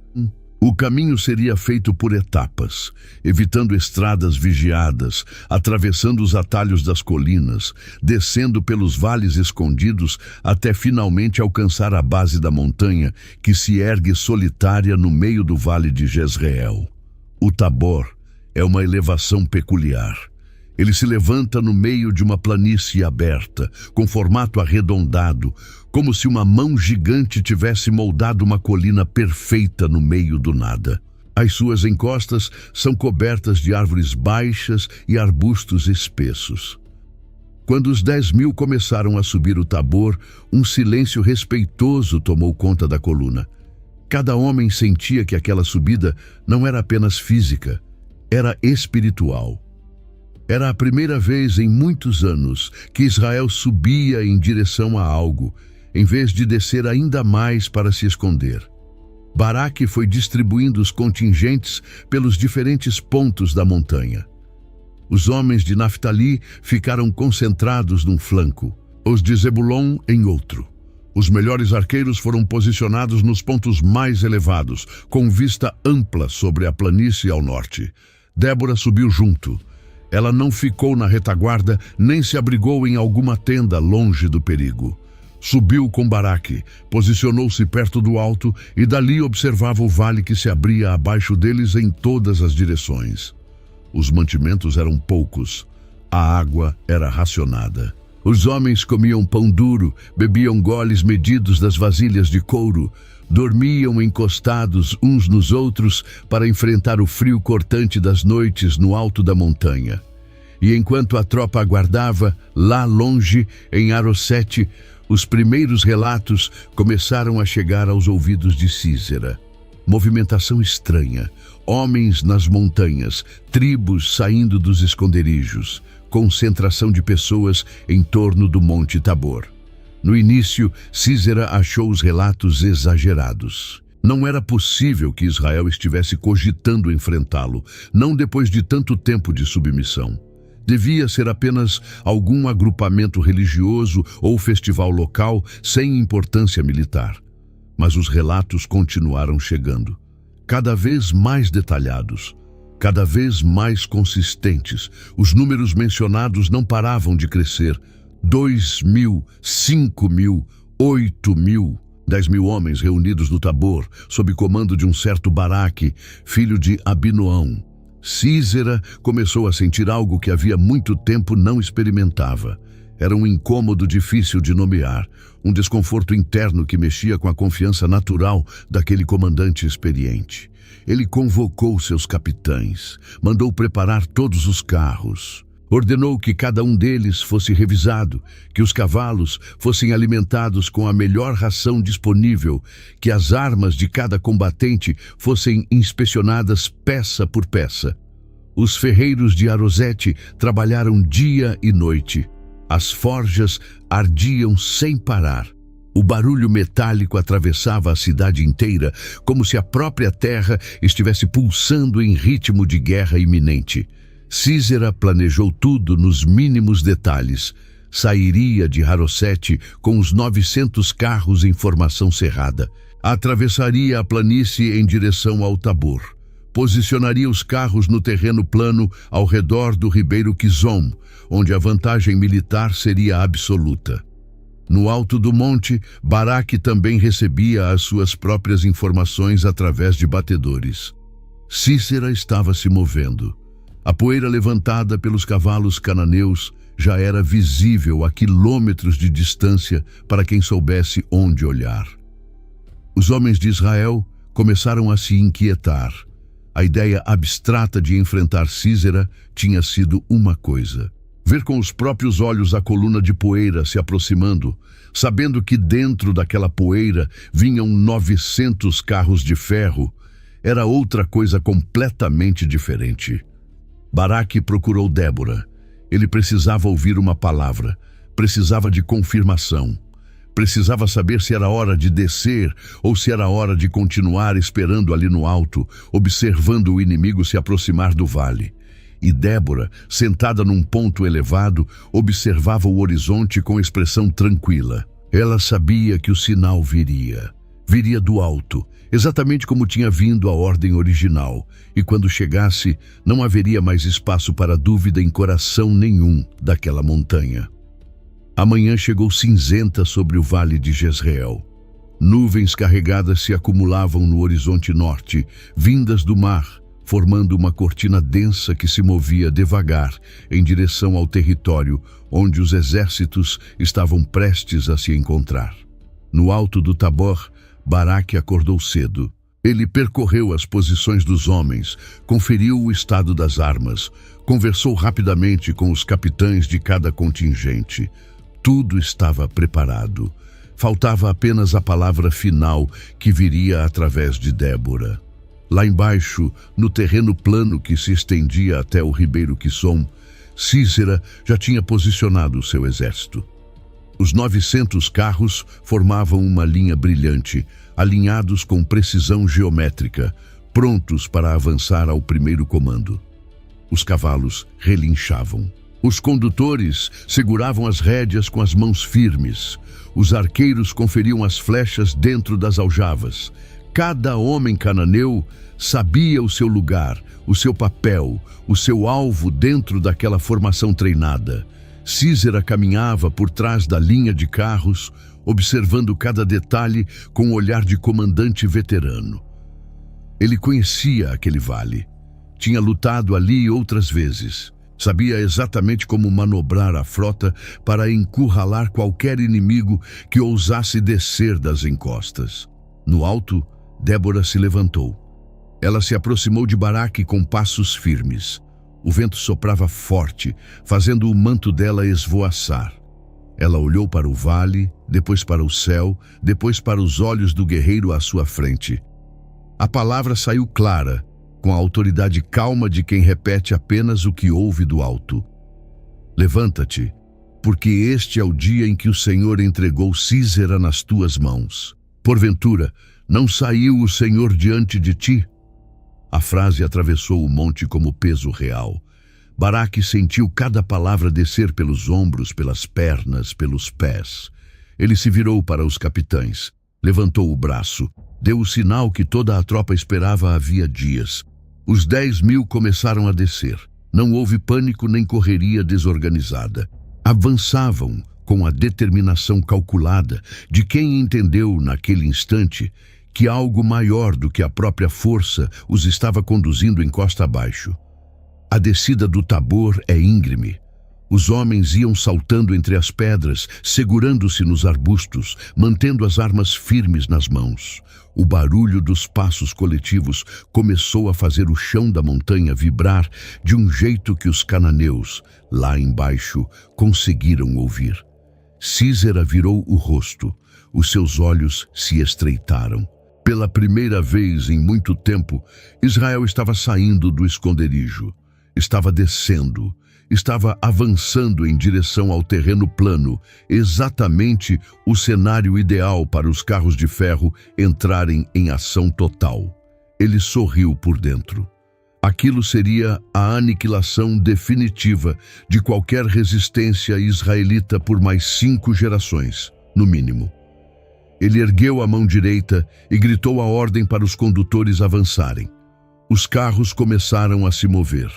[SPEAKER 1] O caminho seria feito por etapas, evitando estradas vigiadas, atravessando os atalhos das colinas, descendo pelos vales escondidos até finalmente alcançar a base da montanha que se ergue solitária no meio do vale de Jezreel. O Tabor é uma elevação peculiar. Ele se levanta no meio de uma planície aberta, com formato arredondado, como se uma mão gigante tivesse moldado uma colina perfeita no meio do nada. As suas encostas são cobertas de árvores baixas e arbustos espessos. Quando os 10.000 começaram a subir o Tabor, um silêncio respeitoso tomou conta da coluna. Cada homem sentia que aquela subida não era apenas física, era espiritual. Era a primeira vez em muitos anos que Israel subia em direção a algo, em vez de descer ainda mais para se esconder. Baraque foi distribuindo os contingentes pelos diferentes pontos da montanha. Os homens de Naftali ficaram concentrados num flanco, os de Zebulon em outro. Os melhores arqueiros foram posicionados nos pontos mais elevados, com vista ampla sobre a planície ao norte. Débora subiu junto. Ela não ficou na retaguarda, nem se abrigou em alguma tenda longe do perigo. Subiu com Baraque, posicionou-se perto do alto e dali observava o vale que se abria abaixo deles em todas as direções. Os mantimentos eram poucos, a água era racionada. Os homens comiam pão duro, bebiam goles medidos das vasilhas de couro, dormiam encostados uns nos outros para enfrentar o frio cortante das noites no alto da montanha. E enquanto a tropa aguardava, lá longe, em Arosete, os primeiros relatos começaram a chegar aos ouvidos de Sísera. Movimentação estranha, homens nas montanhas, tribos saindo dos esconderijos, concentração de pessoas em torno do Monte Tabor. No início, Sísera achou os relatos exagerados. Não era possível que Israel estivesse cogitando enfrentá-lo, não depois de tanto tempo de submissão. Devia ser apenas algum agrupamento religioso ou festival local sem importância militar. Mas os relatos continuaram chegando, cada vez mais detalhados, cada vez mais consistentes. Os números mencionados não paravam de crescer. 2.000, 5.000, 8.000, 10.000 homens reunidos no Tabor, sob comando de um certo Baraque, filho de Abinoão. Sísera começou a sentir algo que havia muito tempo não experimentava. Era um incômodo difícil de nomear, um desconforto interno que mexia com a confiança natural daquele comandante experiente. Ele convocou seus capitães, mandou preparar todos os carros. Ordenou que cada um deles fosse revisado, que os cavalos fossem alimentados com a melhor ração disponível, que as armas de cada combatente fossem inspecionadas peça por peça. Os ferreiros de Arosete trabalharam dia e noite. As forjas ardiam sem parar. O barulho metálico atravessava a cidade inteira, como se a própria terra estivesse pulsando em ritmo de guerra iminente. Císera planejou tudo nos mínimos detalhes. Sairia de Harosete com os 900 carros em formação cerrada. Atravessaria a planície em direção ao Tabor. Posicionaria os carros no terreno plano ao redor do ribeiro Kizom, onde a vantagem militar seria absoluta. No alto do monte, Baraque também recebia as suas próprias informações através de batedores. Císera estava se movendo. A poeira levantada pelos cavalos cananeus já era visível a quilômetros de distância para quem soubesse onde olhar. Os homens de Israel começaram a se inquietar. A ideia abstrata de enfrentar Císera tinha sido uma coisa. Ver com os próprios olhos a coluna de poeira se aproximando, sabendo que dentro daquela poeira vinham 900 carros de ferro, era outra coisa completamente diferente. Baraque procurou Débora. Ele precisava ouvir uma palavra, precisava de confirmação. Precisava saber se era hora de descer ou se era hora de continuar esperando ali no alto, observando o inimigo se aproximar do vale. E Débora, sentada num ponto elevado, observava o horizonte com expressão tranquila. Ela sabia que o sinal viria. Viria do alto, exatamente como tinha vindo a ordem original, e quando chegasse, não haveria mais espaço para dúvida em coração nenhum daquela montanha. A manhã chegou cinzenta sobre o vale de Jezreel. Nuvens carregadas se acumulavam no horizonte norte, vindas do mar, formando uma cortina densa que se movia devagar em direção ao território onde os exércitos estavam prestes a se encontrar. No alto do Tabor, Baraque acordou cedo. Ele percorreu as posições dos homens, conferiu o estado das armas, conversou rapidamente com os capitães de cada contingente. Tudo estava preparado. Faltava apenas a palavra final que viria através de Débora. Lá embaixo, no terreno plano que se estendia até o ribeiro Quissom, Císera já tinha posicionado o seu exército. Os 900 carros formavam uma linha brilhante, alinhados com precisão geométrica, prontos para avançar ao primeiro comando. Os cavalos relinchavam. Os condutores seguravam as rédeas com as mãos firmes. Os arqueiros conferiam as flechas dentro das aljavas. Cada homem cananeu sabia o seu lugar, o seu papel, o seu alvo dentro daquela formação treinada. Císera caminhava por trás da linha de carros, observando cada detalhe com um olhar de comandante veterano. Ele conhecia aquele vale. Tinha lutado ali outras vezes. Sabia exatamente como manobrar a frota para encurralar qualquer inimigo que ousasse descer das encostas. No alto, Débora se levantou. Ela se aproximou de Baraque com passos firmes. O vento soprava forte, fazendo o manto dela esvoaçar. Ela olhou para o vale, depois para o céu, depois para os olhos do guerreiro à sua frente. A palavra saiu clara, com a autoridade calma de quem repete apenas o que ouve do alto. Levanta-te, porque este é o dia em que o Senhor entregou Císera nas tuas mãos. Porventura, não saiu o Senhor diante de ti? A frase atravessou o monte como peso real. Baraque sentiu cada palavra descer pelos ombros, pelas pernas, pelos pés. Ele se virou para os capitães, levantou o braço, deu o sinal que toda a tropa esperava havia dias. Os 10.000 começaram a descer. Não houve pânico nem correria desorganizada. Avançavam com a determinação calculada de quem entendeu naquele instante que algo maior do que a própria força os estava conduzindo em costa abaixo. A descida do Tabor é íngreme. Os homens iam saltando entre as pedras, segurando-se nos arbustos, mantendo as armas firmes nas mãos. O barulho dos passos coletivos começou a fazer o chão da montanha vibrar de um jeito que os cananeus, lá embaixo, conseguiram ouvir. Sísera virou o rosto. Os seus olhos se estreitaram. Pela primeira vez em muito tempo, Israel estava saindo do esconderijo. Estava descendo. Estava avançando em direção ao terreno plano, exatamente o cenário ideal para os carros de ferro entrarem em ação total. Ele sorriu por dentro. Aquilo seria a aniquilação definitiva de qualquer resistência israelita por mais 5 gerações, no mínimo. Ele ergueu a mão direita e gritou a ordem para os condutores avançarem. Os carros começaram a se mover.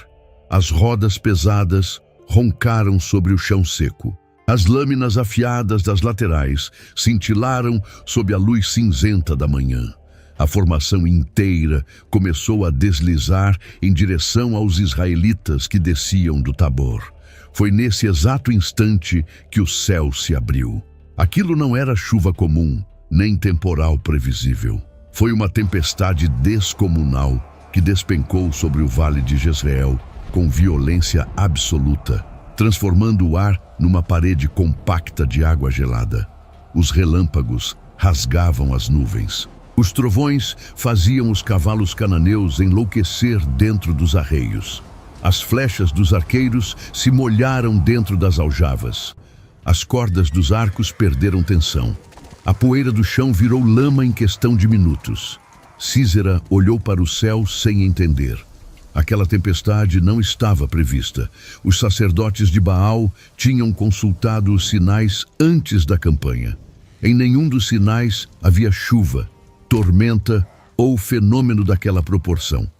[SPEAKER 1] As rodas pesadas roncaram sobre o chão seco. As lâminas afiadas das laterais cintilaram sob a luz cinzenta da manhã. A formação inteira começou a deslizar em direção aos israelitas que desciam do Tabor. Foi nesse exato instante que o céu se abriu. Aquilo não era chuva comum, nem temporal previsível. Foi uma tempestade descomunal que despencou sobre o vale de Jezreel com violência absoluta, transformando o ar numa parede compacta de água gelada. Os relâmpagos rasgavam as nuvens. Os trovões faziam os cavalos cananeus enlouquecer dentro dos arreios. As flechas dos arqueiros se molharam dentro das aljavas. As cordas dos arcos perderam tensão. A poeira do chão virou lama em questão de minutos. Sísera olhou para o céu sem entender. Aquela tempestade não estava prevista. Os sacerdotes de Baal tinham consultado os sinais antes da campanha. Em nenhum dos sinais havia chuva, tormenta ou fenômeno daquela proporção.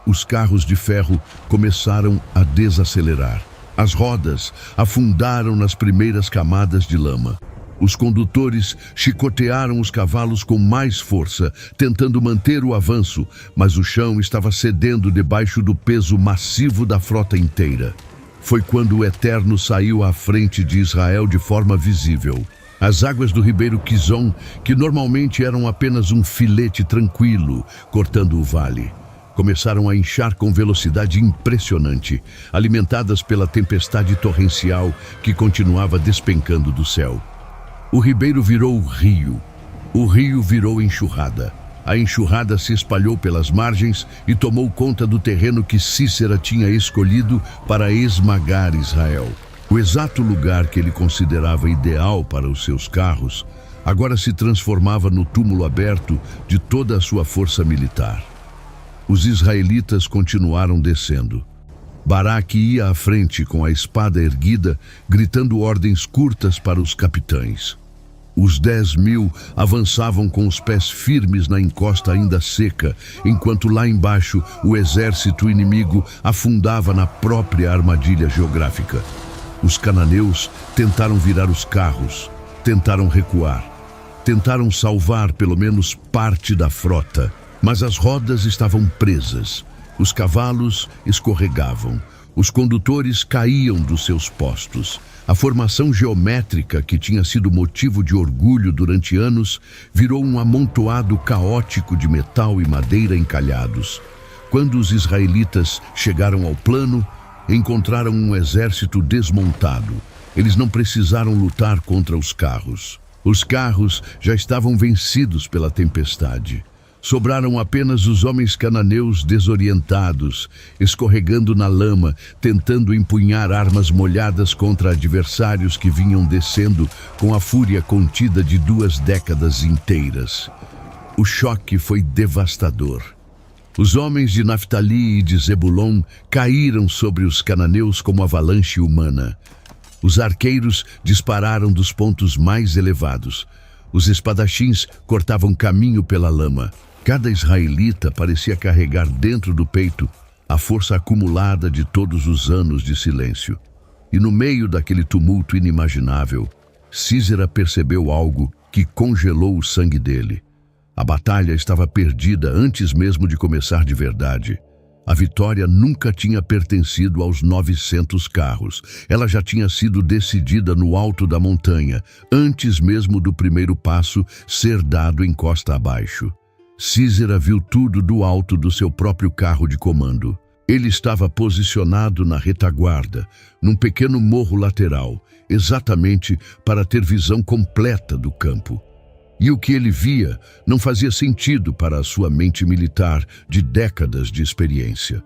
[SPEAKER 1] Os carros de ferro começaram a desacelerar. As rodas afundaram nas primeiras camadas de lama. Os condutores chicotearam os cavalos com mais força, tentando manter o avanço, mas o chão estava cedendo debaixo do peso massivo da frota inteira. Foi quando o Eterno saiu à frente de Israel de forma visível. As águas do ribeiro Quizon, que normalmente eram apenas um filete tranquilo, cortando o vale, começaram a inchar com velocidade impressionante, alimentadas pela tempestade torrencial que continuava despencando do céu. O ribeiro virou rio. O rio virou enxurrada. A enxurrada se espalhou pelas margens e tomou conta do terreno que Sísera tinha escolhido para esmagar Israel. O exato lugar que ele considerava ideal para os seus carros agora se transformava no túmulo aberto de toda a sua força militar. Os israelitas continuaram descendo. Baraque ia à frente com a espada erguida, gritando ordens curtas para os capitães. Os 10.000 avançavam com os pés firmes na encosta ainda seca, enquanto lá embaixo o exército inimigo afundava na própria armadilha geográfica. Os cananeus tentaram virar os carros, tentaram recuar, tentaram salvar pelo menos parte da frota, mas as rodas estavam presas. Os cavalos escorregavam, os condutores caíam dos seus postos. A formação geométrica, que tinha sido motivo de orgulho durante anos, virou um amontoado caótico de metal e madeira encalhados. Quando os israelitas chegaram ao plano, encontraram um exército desmontado. Eles não precisaram lutar contra os carros. Os carros já estavam vencidos pela tempestade. Sobraram apenas os homens cananeus desorientados, escorregando na lama, tentando empunhar armas molhadas contra adversários que vinham descendo com a fúria contida de 2 décadas inteiras. O choque foi devastador. Os homens de Naftali e de Zebulon caíram sobre os cananeus como avalanche humana. Os arqueiros dispararam dos pontos mais elevados. Os espadachins cortavam caminho pela lama. Cada israelita parecia carregar dentro do peito a força acumulada de todos os anos de silêncio. E no meio daquele tumulto inimaginável, Sísera percebeu algo que congelou o sangue dele. A batalha estava perdida antes mesmo de começar de verdade. A vitória nunca tinha pertencido aos 900 carros. Ela já tinha sido decidida no alto da montanha, antes mesmo do primeiro passo ser dado em costa abaixo. Sísera viu tudo do alto do seu próprio carro de comando. Ele estava posicionado na retaguarda, num pequeno morro lateral, exatamente para ter visão completa do campo. E o que ele via não fazia sentido para a sua mente militar de décadas de experiência.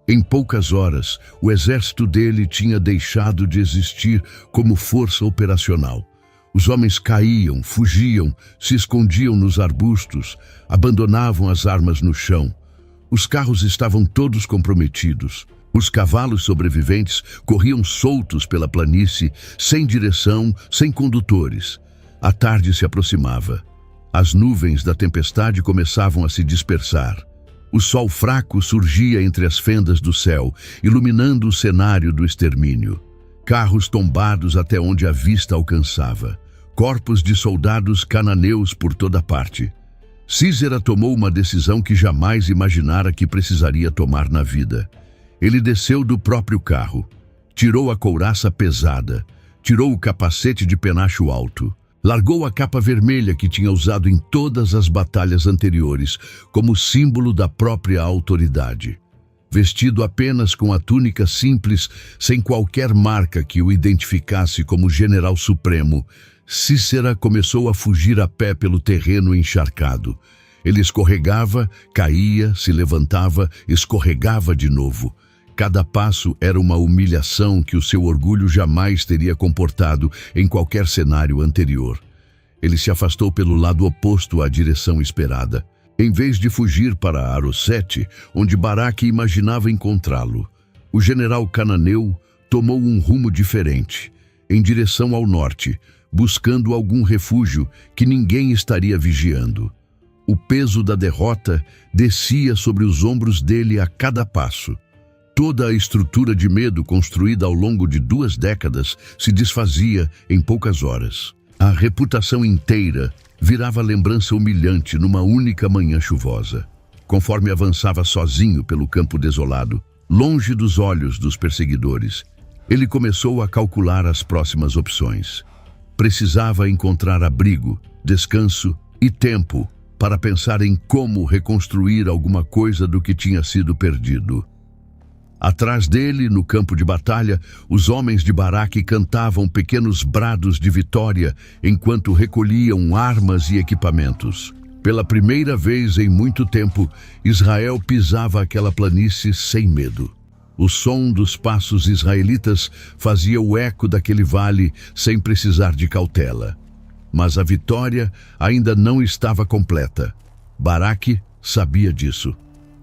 [SPEAKER 1] Em poucas horas, o exército dele tinha deixado de existir como força operacional. Os homens caíam, fugiam, se escondiam nos arbustos, abandonavam as armas no chão. Os carros estavam todos comprometidos. Os cavalos sobreviventes corriam soltos pela planície, sem direção, sem condutores. A tarde se aproximava. As nuvens da tempestade começavam a se dispersar. O sol fraco surgia entre as fendas do céu, iluminando o cenário do extermínio. Carros tombados até onde a vista alcançava. Corpos de soldados cananeus por toda parte. Sísera tomou uma decisão que jamais imaginara que precisaria tomar na vida. Ele desceu do próprio carro, tirou a couraça pesada, tirou o capacete de penacho alto, largou a capa vermelha que tinha usado em todas as batalhas anteriores, como símbolo da própria autoridade. Vestido apenas com a túnica simples, sem qualquer marca que o identificasse como general supremo, Sísera começou a fugir a pé pelo terreno encharcado. Ele escorregava, caía, se levantava, escorregava de novo. Cada passo era uma humilhação que o seu orgulho jamais teria comportado em qualquer cenário anterior. Ele se afastou pelo lado oposto à direção esperada. Em vez de fugir para Arosete, onde Baraque imaginava encontrá-lo, o general cananeu tomou um rumo diferente, em direção ao norte, buscando algum refúgio que ninguém estaria vigiando. O peso da derrota descia sobre os ombros dele a cada passo. Toda a estrutura de medo construída ao longo de 2 décadas se desfazia em poucas horas. A reputação inteira virava lembrança humilhante numa única manhã chuvosa. Conforme avançava sozinho pelo campo desolado, longe dos olhos dos perseguidores, ele começou a calcular as próximas opções. Precisava encontrar abrigo, descanso e tempo para pensar em como reconstruir alguma coisa do que tinha sido perdido. Atrás dele, no campo de batalha, os homens de Baraque cantavam pequenos brados de vitória enquanto recolhiam armas e equipamentos. Pela primeira vez em muito tempo, Israel pisava aquela planície sem medo. O som dos passos israelitas fazia o eco daquele vale sem precisar de cautela. Mas a vitória ainda não estava completa. Baraque sabia disso.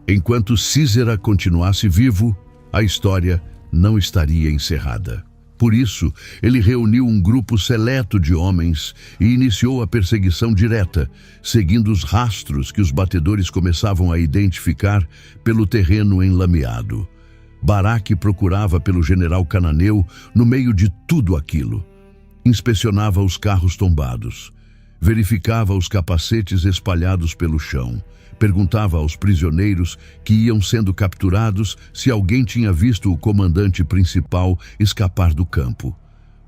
[SPEAKER 1] Enquanto Sísera continuasse vivo, a história não estaria encerrada. Por isso, ele reuniu um grupo seleto de homens e iniciou a perseguição direta, seguindo os rastros que os batedores começavam a identificar pelo terreno enlameado. Baraque procurava pelo general cananeu no meio de tudo aquilo. Inspecionava os carros tombados, verificava os capacetes espalhados pelo chão, perguntava aos prisioneiros que iam sendo capturados se alguém tinha visto o comandante principal escapar do campo.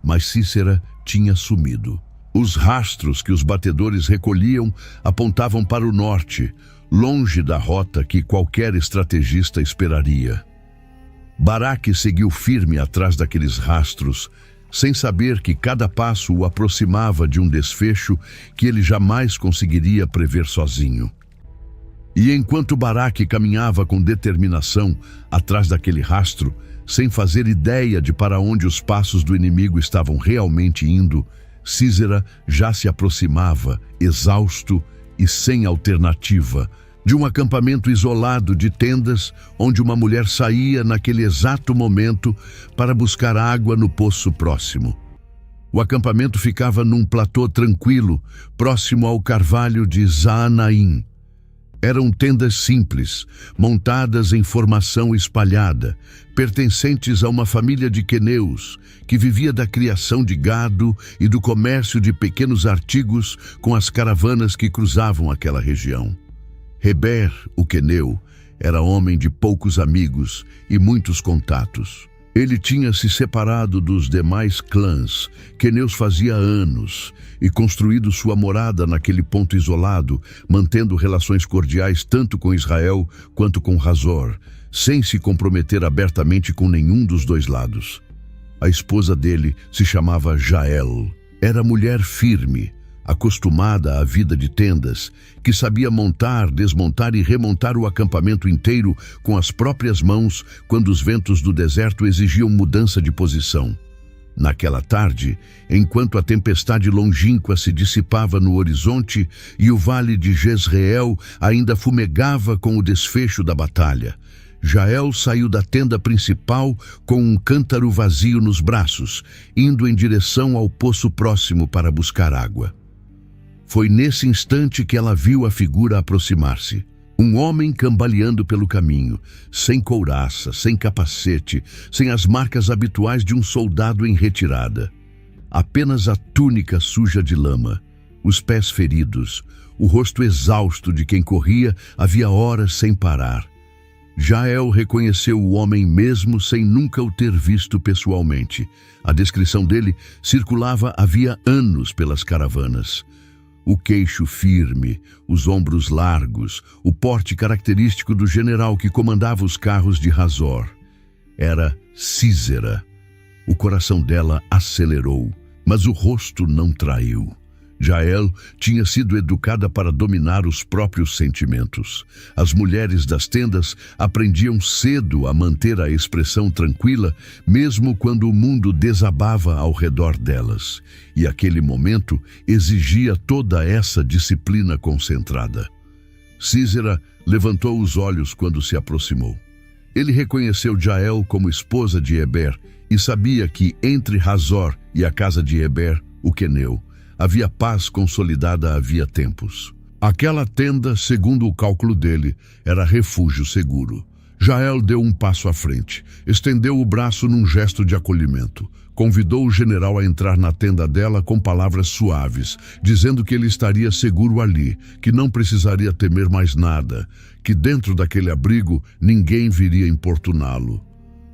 [SPEAKER 1] Mas Sísera tinha sumido. Os rastros que os batedores recolhiam apontavam para o norte, longe da rota que qualquer estrategista esperaria. Baraque seguiu firme atrás daqueles rastros, sem saber que cada passo o aproximava de um desfecho que ele jamais conseguiria prever sozinho. E enquanto Baraque caminhava com determinação atrás daquele rastro, sem fazer ideia de para onde os passos do inimigo estavam realmente indo, Sísera já se aproximava, exausto e sem alternativa, de um acampamento isolado de tendas onde uma mulher saía naquele exato momento para buscar água no poço próximo. O acampamento ficava num platô tranquilo, próximo ao carvalho de Zaanaim. Eram tendas simples, montadas em formação espalhada, pertencentes a uma família de queneus que vivia da criação de gado e do comércio de pequenos artigos com as caravanas que cruzavam aquela região. Heber, o queneu, Era homem de poucos amigos e muitos contatos. Ele tinha se separado dos demais clãs, queneus fazia anos, e construído sua morada naquele ponto isolado, mantendo relações cordiais tanto com Israel quanto com Hazor, sem se comprometer abertamente com nenhum dos dois lados. A esposa dele se chamava Jael. Era mulher firme, acostumada à vida de tendas, que sabia montar, desmontar e remontar o acampamento inteiro com as próprias mãos quando os ventos do deserto exigiam mudança de posição. Naquela tarde, enquanto a tempestade longínqua se dissipava no horizonte e o vale de Jezreel ainda fumegava com o desfecho da batalha, Jael saiu da tenda principal com um cântaro vazio nos braços, indo em direção ao poço próximo para buscar água. Foi nesse instante que ela viu a figura aproximar-se. Um homem cambaleando pelo caminho, sem couraça, sem capacete, sem as marcas habituais de um soldado em retirada. Apenas a túnica suja de lama, os pés feridos, o rosto exausto de quem corria havia horas sem parar. Jael reconheceu o homem mesmo sem nunca o ter visto pessoalmente. A descrição dele circulava havia anos pelas caravanas. O queixo firme, os ombros largos, o porte característico do general que comandava os carros de Hazor. Era Sísera. O coração dela acelerou, mas o rosto não traiu. Jael tinha sido educada para dominar os próprios sentimentos. As mulheres das tendas aprendiam cedo a manter a expressão tranquila, mesmo quando o mundo desabava ao redor delas. E aquele momento exigia toda essa disciplina concentrada. Sísera levantou os olhos quando se aproximou. Ele reconheceu Jael como esposa de Heber e sabia que entre Hazor e a casa de Heber, o queneu, havia paz consolidada havia tempos. Aquela tenda, segundo o cálculo dele, era refúgio seguro. Jael deu um passo à frente, estendeu o braço num gesto de acolhimento. Convidou o general a entrar na tenda dela com palavras suaves, dizendo que ele estaria seguro ali, que não precisaria temer mais nada, que dentro daquele abrigo ninguém viria importuná-lo.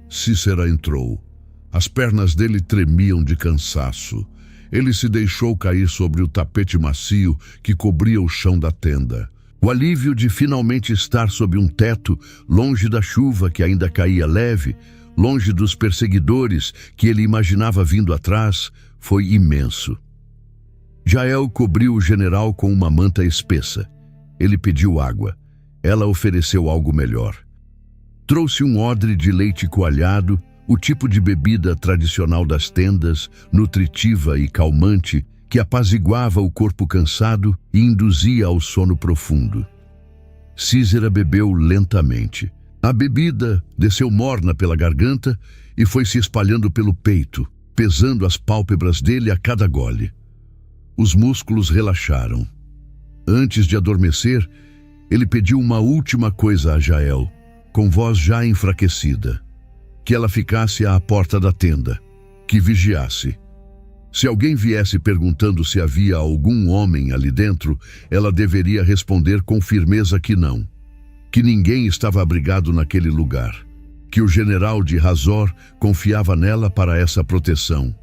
[SPEAKER 1] Sísera entrou. As pernas dele tremiam de cansaço. Ele se deixou cair sobre o tapete macio que cobria o chão da tenda. O alívio de finalmente estar sob um teto, longe da chuva que ainda caía leve, longe dos perseguidores que ele imaginava vindo atrás, foi imenso. Jael cobriu o general com uma manta espessa. Ele pediu água. Ela ofereceu algo melhor. Trouxe um odre de leite coalhado, o tipo de bebida tradicional das tendas, nutritiva e calmante, que apaziguava o corpo cansado e induzia ao sono profundo. Sísera bebeu lentamente. A bebida desceu morna pela garganta e foi se espalhando pelo peito, pesando as pálpebras dele a cada gole. Os músculos relaxaram. Antes de adormecer, ele pediu uma última coisa a Jael, com voz já enfraquecida. Que ela ficasse à porta da tenda, que vigiasse. Se alguém viesse perguntando se havia algum homem ali dentro, ela deveria responder com firmeza que não, que ninguém estava abrigado naquele lugar, que o general de Hazor confiava nela para essa proteção.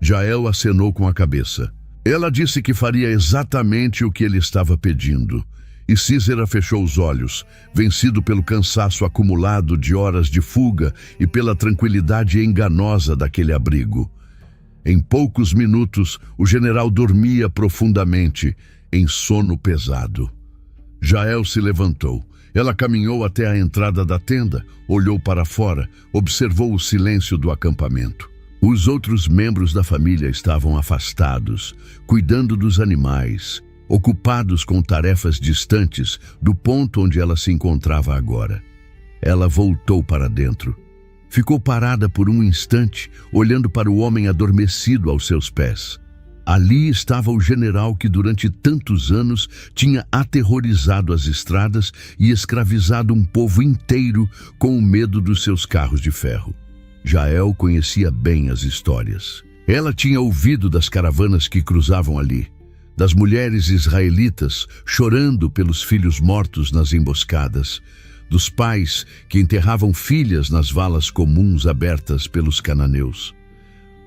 [SPEAKER 1] Jael acenou com a cabeça. Ela disse que faria exatamente o que ele estava pedindo. E Sísera fechou os olhos, vencido pelo cansaço acumulado de horas de fuga e pela tranquilidade enganosa daquele abrigo. Em poucos minutos, o general dormia profundamente, em sono pesado. Jael se levantou. Ela caminhou até a entrada da tenda, olhou para fora, observou o silêncio do acampamento. Os outros membros da família estavam afastados, cuidando dos animais, ocupados com tarefas distantes do ponto onde ela se encontrava agora. Ela voltou para dentro. Ficou parada por um instante, olhando para o homem adormecido aos seus pés. Ali estava o general que durante tantos anos tinha aterrorizado as estradas e escravizado um povo inteiro com o medo dos seus carros de ferro. Jael conhecia bem as histórias. Ela tinha ouvido das caravanas que cruzavam ali, das mulheres israelitas chorando pelos filhos mortos nas emboscadas, dos pais que enterravam filhas nas valas comuns abertas pelos cananeus.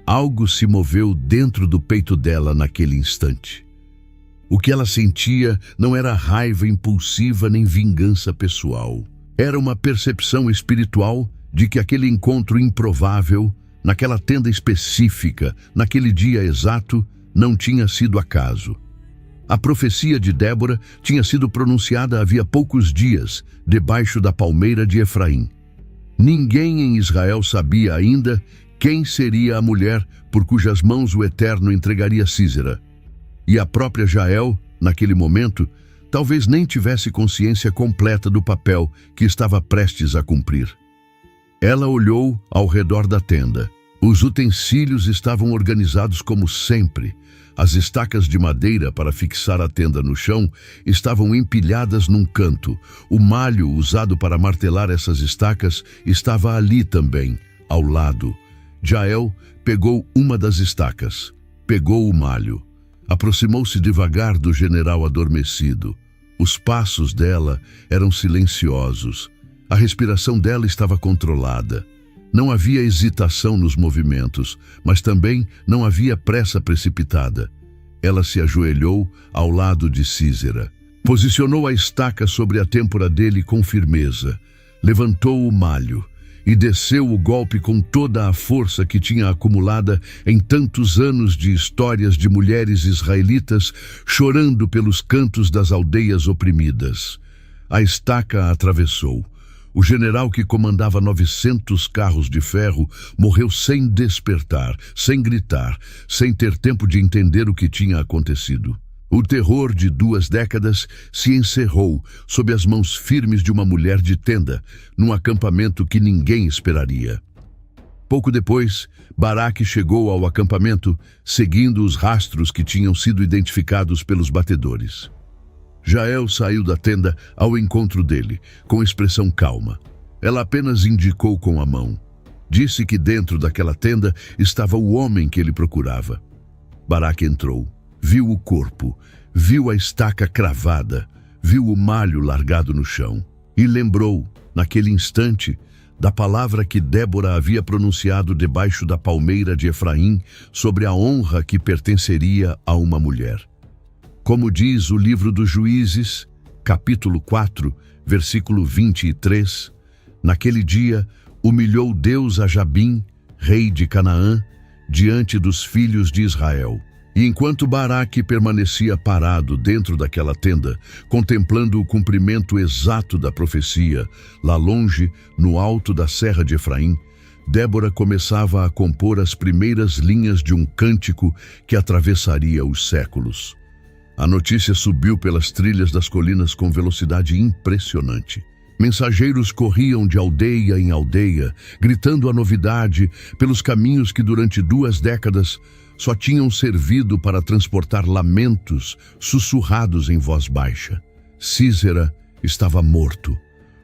[SPEAKER 1] Algo se moveu dentro do peito dela naquele instante. O que ela sentia não era raiva impulsiva nem vingança pessoal. Era uma percepção espiritual de que aquele encontro improvável, naquela tenda específica, naquele dia exato, não tinha sido acaso. A profecia de Débora tinha sido pronunciada havia poucos dias, debaixo da palmeira de Efraim. Ninguém em Israel sabia ainda quem seria a mulher por cujas mãos o Eterno entregaria Sísera. E a própria Jael, naquele momento, talvez nem tivesse consciência completa do papel que estava prestes a cumprir. Ela olhou ao redor da tenda. Os utensílios estavam organizados como sempre. As estacas de madeira para fixar a tenda no chão estavam empilhadas num canto. O malho usado para martelar essas estacas estava ali também, ao lado. Jael pegou uma das estacas, pegou o malho. Aproximou-se devagar do general adormecido. Os passos dela eram silenciosos. A respiração dela estava controlada. Não havia hesitação nos movimentos, mas também não havia pressa precipitada. Ela se ajoelhou ao lado de Sísera. Posicionou a estaca sobre a têmpora dele com firmeza. Levantou o malho e desceu o golpe com toda a força que tinha acumulada em tantos anos de histórias de mulheres israelitas chorando pelos cantos das aldeias oprimidas. A estaca a atravessou. O general que comandava 900 carros de ferro morreu sem despertar, sem gritar, sem ter tempo de entender o que tinha acontecido. O terror de 2 décadas se encerrou sob as mãos firmes de uma mulher de tenda, num acampamento que ninguém esperaria. Pouco depois, Baraque chegou ao acampamento, seguindo os rastros que tinham sido identificados pelos batedores. Jael saiu da tenda ao encontro dele, com expressão calma. Ela apenas indicou com a mão. Disse que dentro daquela tenda estava o homem que ele procurava. Baraque entrou, viu o corpo, viu a estaca cravada, viu o malho largado no chão e lembrou, naquele instante, da palavra que Débora havia pronunciado debaixo da palmeira de Efraim sobre a honra que pertenceria a uma mulher. Como diz o livro dos Juízes, capítulo 4, versículo 23, naquele dia humilhou Deus a Jabim, rei de Canaã, diante dos filhos de Israel. E enquanto Baraque permanecia parado dentro daquela tenda, contemplando o cumprimento exato da profecia, lá longe, no alto da serra de Efraim, Débora começava a compor as primeiras linhas de um cântico que atravessaria os séculos. A notícia subiu pelas trilhas das colinas com velocidade impressionante. Mensageiros corriam de aldeia em aldeia, gritando a novidade pelos caminhos que durante 2 décadas só tinham servido para transportar lamentos sussurrados em voz baixa. Sísera estava morto.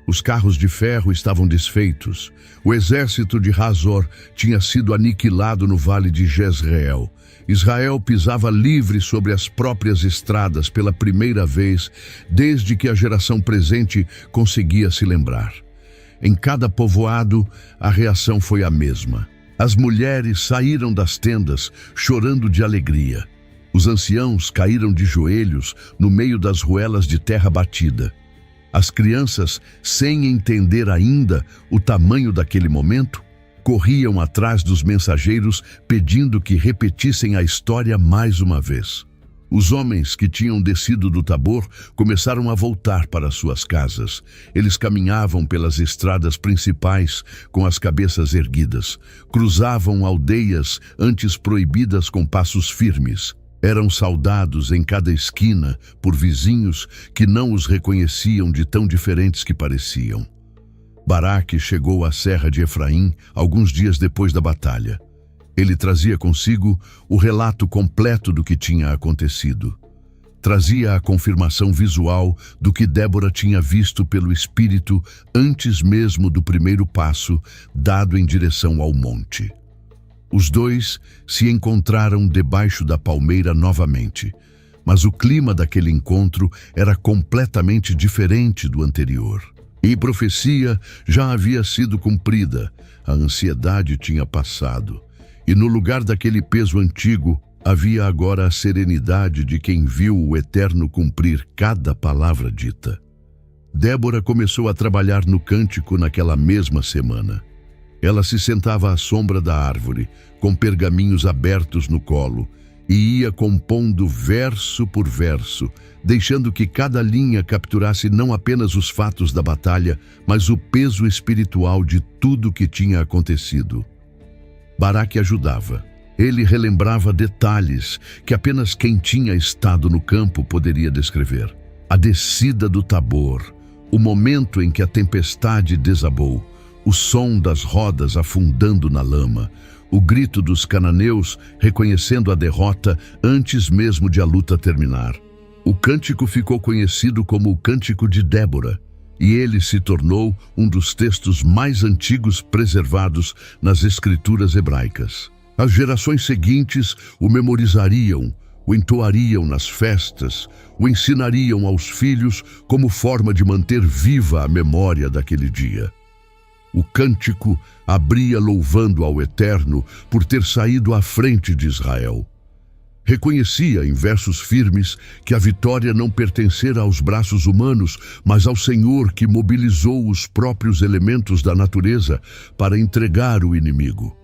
[SPEAKER 1] Os carros de ferro estavam desfeitos. O exército de Hazor tinha sido aniquilado no vale de Jezreel. Israel pisava livre sobre as próprias estradas pela primeira vez desde que a geração presente conseguia se lembrar. Em cada povoado, a reação foi a mesma. As mulheres saíram das tendas chorando de alegria. Os anciãos caíram de joelhos no meio das ruelas de terra batida. As crianças, sem entender ainda o tamanho daquele momento, corriam atrás dos mensageiros pedindo que repetissem a história mais uma vez. Os homens que tinham descido do Tabor começaram a voltar para suas casas. Eles caminhavam pelas estradas principais com as cabeças erguidas. Cruzavam aldeias antes proibidas com passos firmes. Eram saudados em cada esquina por vizinhos que não os reconheciam de tão diferentes que pareciam. Baraque chegou à serra de Efraim alguns dias depois da batalha. Ele trazia consigo o relato completo do que tinha acontecido. Trazia a confirmação visual do que Débora tinha visto pelo Espírito antes mesmo do primeiro passo dado em direção ao monte. Os dois se encontraram debaixo da palmeira novamente, mas o clima daquele encontro era completamente diferente do anterior. E profecia já havia sido cumprida, a ansiedade tinha passado, e no lugar daquele peso antigo, havia agora a serenidade de quem viu o Eterno cumprir cada palavra dita. Débora começou a trabalhar no cântico naquela mesma semana. Ela se sentava à sombra da árvore, com pergaminhos abertos no colo, e ia compondo verso por verso, deixando que cada linha capturasse não apenas os fatos da batalha, mas o peso espiritual de tudo que tinha acontecido. Baraque ajudava. Ele relembrava detalhes que apenas quem tinha estado no campo poderia descrever. A descida do Tabor, o momento em que a tempestade desabou, o som das rodas afundando na lama, o grito dos cananeus reconhecendo a derrota antes mesmo de a luta terminar. O cântico ficou conhecido como o Cântico de Débora, e ele se tornou um dos textos mais antigos preservados nas escrituras hebraicas. As gerações seguintes o memorizariam, o entoariam nas festas, o ensinariam aos filhos como forma de manter viva a memória daquele dia. O cântico abria louvando ao Eterno por ter saído à frente de Israel. Reconhecia em versos firmes que a vitória não pertencera aos braços humanos, mas ao Senhor que mobilizou os próprios elementos da natureza para entregar o inimigo.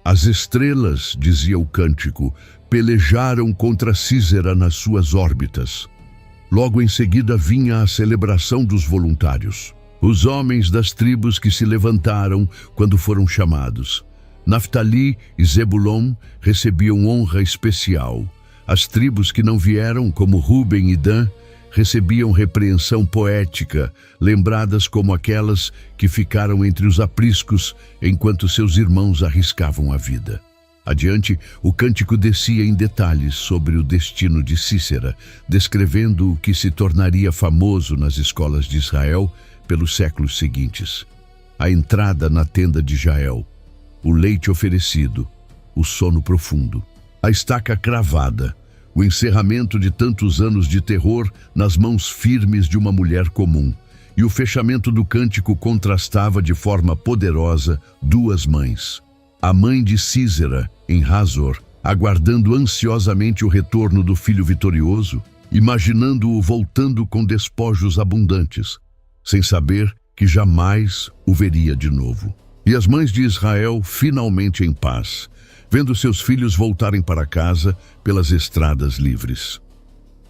[SPEAKER 1] As estrelas, dizia o cântico, pelejaram contra Sísera nas suas órbitas. Logo em seguida vinha a celebração dos voluntários. Os homens das tribos que se levantaram quando foram chamados. Naftali e Zebulon recebiam honra especial. As tribos que não vieram, como Ruben e Dan, recebiam repreensão poética, lembradas como aquelas que ficaram entre os apriscos enquanto seus irmãos arriscavam a vida. Adiante, o cântico descia em detalhes sobre o destino de Sísera, descrevendo o que se tornaria famoso nas escolas de Israel pelos séculos seguintes. A entrada na tenda de Jael, o leite oferecido, o sono profundo, a estaca cravada, o encerramento de tantos anos de terror nas mãos firmes de uma mulher comum, e o fechamento do cântico contrastava de forma poderosa duas mães. A mãe de Sísera, em Hazor, aguardando ansiosamente o retorno do filho vitorioso, imaginando-o voltando com despojos abundantes, sem saber que jamais o veria de novo. E as mães de Israel finalmente em paz, vendo seus filhos voltarem para casa pelas estradas livres.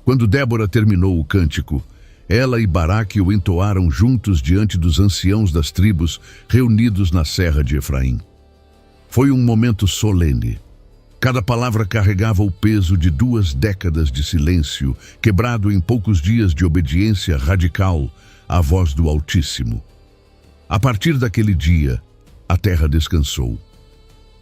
[SPEAKER 1] Quando Débora terminou o cântico, ela e Baraque o entoaram juntos diante dos anciãos das tribos reunidos na serra de Efraim. Foi um momento solene. Cada palavra carregava o peso de 2 décadas de silêncio, quebrado em poucos dias de obediência radical à voz do Altíssimo. A partir daquele dia, a terra descansou.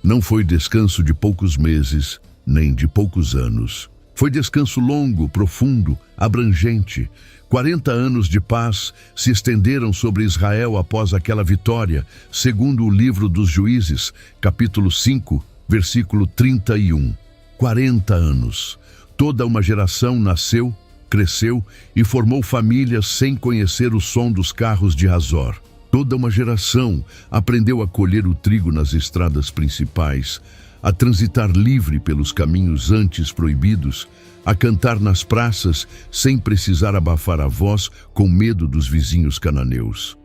[SPEAKER 1] Não foi descanso de poucos meses, nem de poucos anos. Foi descanso longo, profundo, abrangente. 40 anos de paz se estenderam sobre Israel após aquela vitória, segundo o livro dos Juízes, capítulo 5, versículo 31. 40 anos. Toda uma geração nasceu, cresceu e formou famílias sem conhecer o som dos carros de Hazor. Toda uma geração aprendeu a colher o trigo nas estradas principais, a transitar livre pelos caminhos antes proibidos, a cantar nas praças sem precisar abafar a voz com medo dos vizinhos cananeus.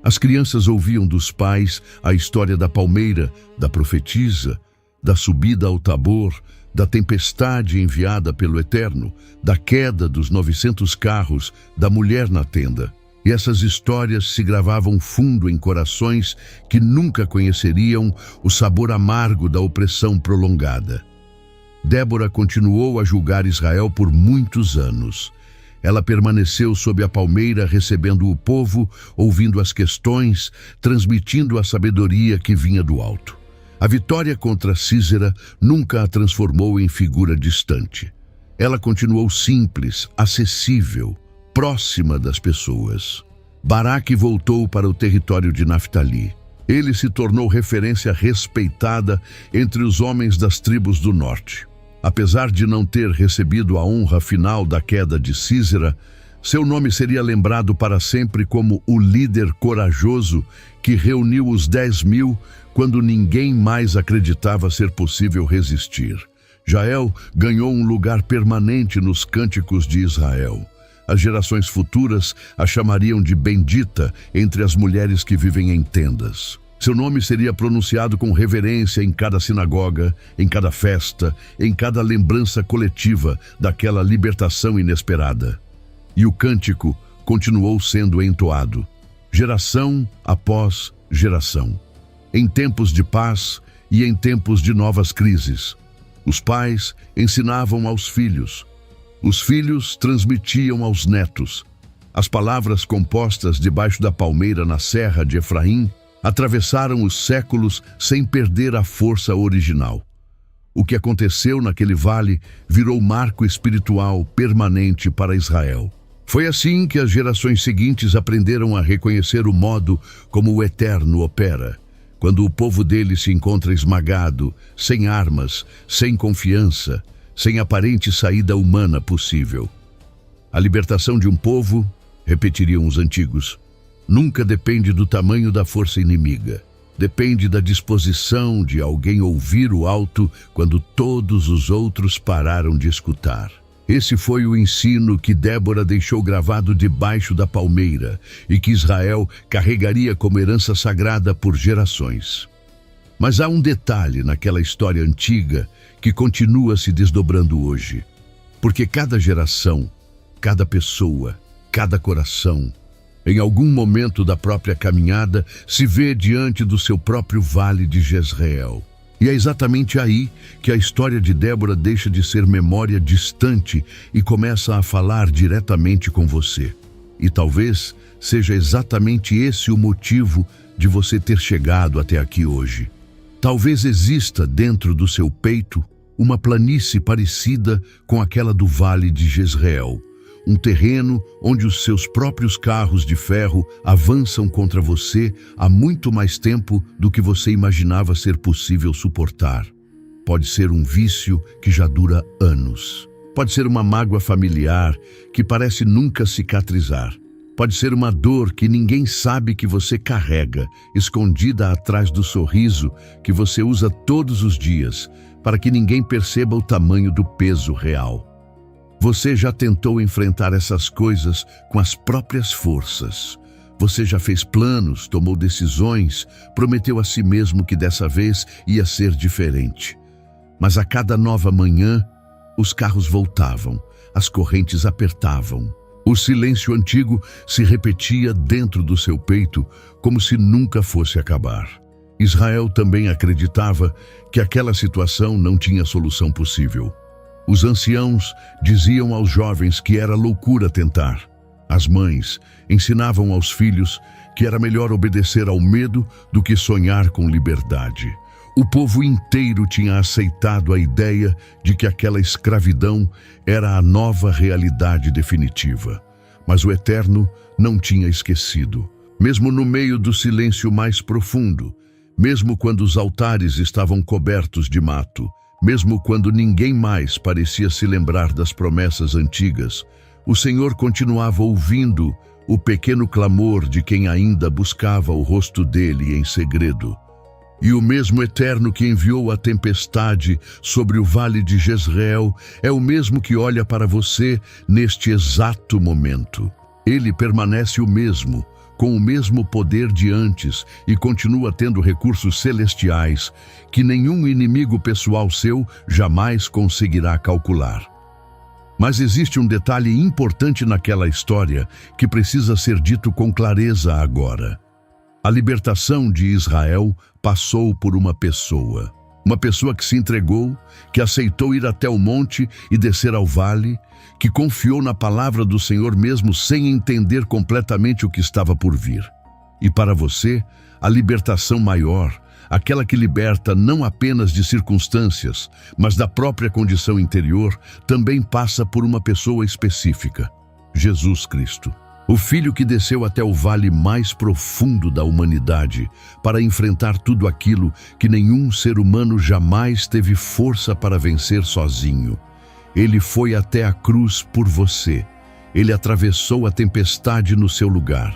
[SPEAKER 1] As crianças ouviam dos pais a história da palmeira, da profetisa, da subida ao Tabor, da tempestade enviada pelo Eterno, da queda dos 900 carros, da mulher na tenda. E essas histórias se gravavam fundo em corações que nunca conheceriam o sabor amargo da opressão prolongada. Débora continuou a julgar Israel por muitos anos. Ela permaneceu sob a palmeira, recebendo o povo, ouvindo as questões, transmitindo a sabedoria que vinha do alto. A vitória contra Sísera nunca a transformou em figura distante. Ela continuou simples, acessível, próxima das pessoas. Baraque voltou para o território de Naftali. Ele se tornou referência respeitada entre os homens das tribos do norte. Apesar de não ter recebido a honra final da queda de Sísera, Seu nome seria lembrado para sempre como o líder corajoso que reuniu os 10.000 quando ninguém mais acreditava ser possível resistir. Jael ganhou um lugar permanente nos cânticos de Israel. As gerações futuras a chamariam de bendita entre as mulheres que vivem em tendas. Seu nome seria pronunciado com reverência em cada sinagoga, em cada festa, em cada lembrança coletiva daquela libertação inesperada. E o cântico continuou sendo entoado, geração após geração. Em tempos de paz e em tempos de novas crises, os pais ensinavam aos filhos. Os filhos transmitiam aos netos. As palavras compostas debaixo da palmeira na serra de Efraim atravessaram os séculos sem perder a força original. O que aconteceu naquele vale virou marco espiritual permanente para Israel. Foi assim que as gerações seguintes aprenderam a reconhecer o modo como o Eterno opera, quando o povo dele se encontra esmagado, sem armas, sem confiança, sem aparente saída humana possível. A libertação de um povo, repetiriam os antigos, nunca depende do tamanho da força inimiga. Depende da disposição de alguém ouvir o alto quando todos os outros pararam de escutar. Esse foi o ensino que Débora deixou gravado debaixo da palmeira e que Israel carregaria como herança sagrada por gerações. Mas há um detalhe naquela história antiga que continua se desdobrando hoje. Porque cada geração, cada pessoa, cada coração, em algum momento da própria caminhada, se vê diante do seu próprio vale de Jezreel. E é exatamente aí que a história de Débora deixa de ser memória distante e começa a falar diretamente com você. E talvez seja exatamente esse o motivo de você ter chegado até aqui hoje. Talvez exista dentro do seu peito uma planície parecida com aquela do Vale de Jezreel, um terreno onde os seus próprios carros de ferro avançam contra você há muito mais tempo do que você imaginava ser possível suportar. Pode ser um vício que já dura anos. Pode ser uma mágoa familiar que parece nunca cicatrizar. Pode ser uma dor que ninguém sabe que você carrega, escondida atrás do sorriso que você usa todos os dias, para que ninguém perceba o tamanho do peso real. Você já tentou enfrentar essas coisas com as próprias forças. Você já fez planos, tomou decisões, prometeu a si mesmo que dessa vez ia ser diferente. Mas a cada nova manhã, os carros voltavam, as correntes apertavam. O silêncio antigo se repetia dentro do seu peito, como se nunca fosse acabar. Israel também acreditava que aquela situação não tinha solução possível. Os anciãos diziam aos jovens que era loucura tentar. As mães ensinavam aos filhos que era melhor obedecer ao medo do que sonhar com liberdade. O povo inteiro tinha aceitado a ideia de que aquela escravidão era a nova realidade definitiva. Mas o Eterno não tinha esquecido. Mesmo no meio do silêncio mais profundo, mesmo quando os altares estavam cobertos de mato, mesmo quando ninguém mais parecia se lembrar das promessas antigas, o Senhor continuava ouvindo o pequeno clamor de quem ainda buscava o rosto dele em segredo. E o mesmo Eterno que enviou a tempestade sobre o vale de Jezreel é o mesmo que olha para você neste exato momento. Ele permanece o mesmo, com o mesmo poder de antes e continua tendo recursos celestiais que nenhum inimigo pessoal seu jamais conseguirá calcular. Mas existe um detalhe importante naquela história que precisa ser dito com clareza agora. A libertação de Israel passou por uma pessoa que se entregou, que aceitou ir até o monte e descer ao vale, que confiou na palavra do Senhor mesmo sem entender completamente o que estava por vir. E para você, a libertação maior, aquela que liberta não apenas de circunstâncias, mas da própria condição interior, também passa por uma pessoa específica: Jesus Cristo. O Filho que desceu até o vale mais profundo da humanidade para enfrentar tudo aquilo que nenhum ser humano jamais teve força para vencer sozinho. Ele foi até a cruz por você Ele atravessou a tempestade no seu lugar.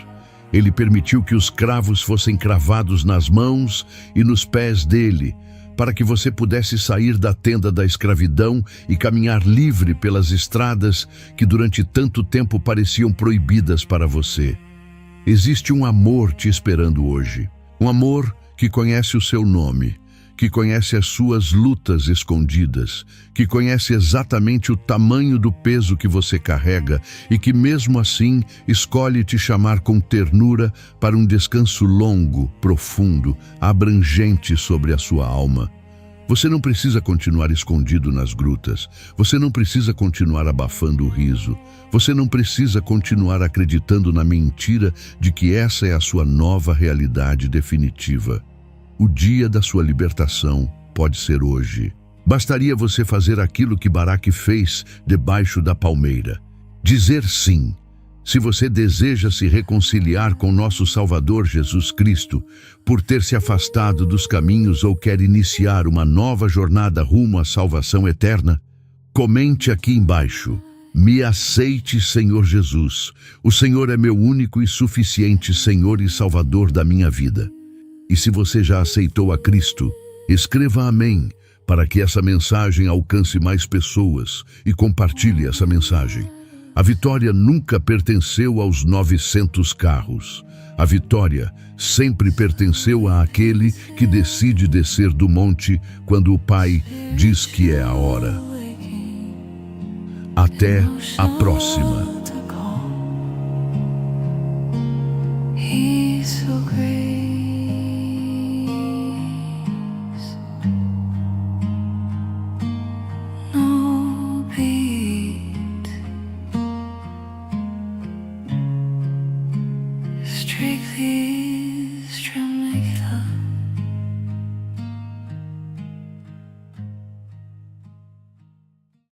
[SPEAKER 1] Ele permitiu que os cravos fossem cravados nas mãos e nos pés dele, para que você pudesse sair da tenda da escravidão e caminhar livre pelas estradas que durante tanto tempo pareciam proibidas para você. Existe um amor te esperando hoje. Um amor que conhece o seu nome, que conhece as suas lutas escondidas, que conhece exatamente o tamanho do peso que você carrega e que mesmo assim escolhe te chamar com ternura para um descanso longo, profundo, abrangente sobre a sua alma. Você não precisa continuar escondido nas grutas. Você não precisa continuar abafando o riso. Você não precisa continuar acreditando na mentira de que essa é a sua nova realidade definitiva. O dia da sua libertação pode ser hoje. Bastaria você fazer aquilo que Baraque fez debaixo da palmeira. Dizer sim. Se você deseja se reconciliar com nosso Salvador Jesus Cristo, por ter se afastado dos caminhos ou quer iniciar uma nova jornada rumo à salvação eterna, comente aqui embaixo: me aceite, Senhor Jesus. O Senhor é meu único e suficiente Senhor e Salvador da minha vida. E se você já aceitou a Cristo, escreva amém, para que essa mensagem alcance mais pessoas e compartilhe essa mensagem. A vitória nunca pertenceu aos 900 carros. A vitória sempre pertenceu àquele que decide descer do monte quando o Pai diz que é a hora. Até a próxima.
[SPEAKER 2] Strictly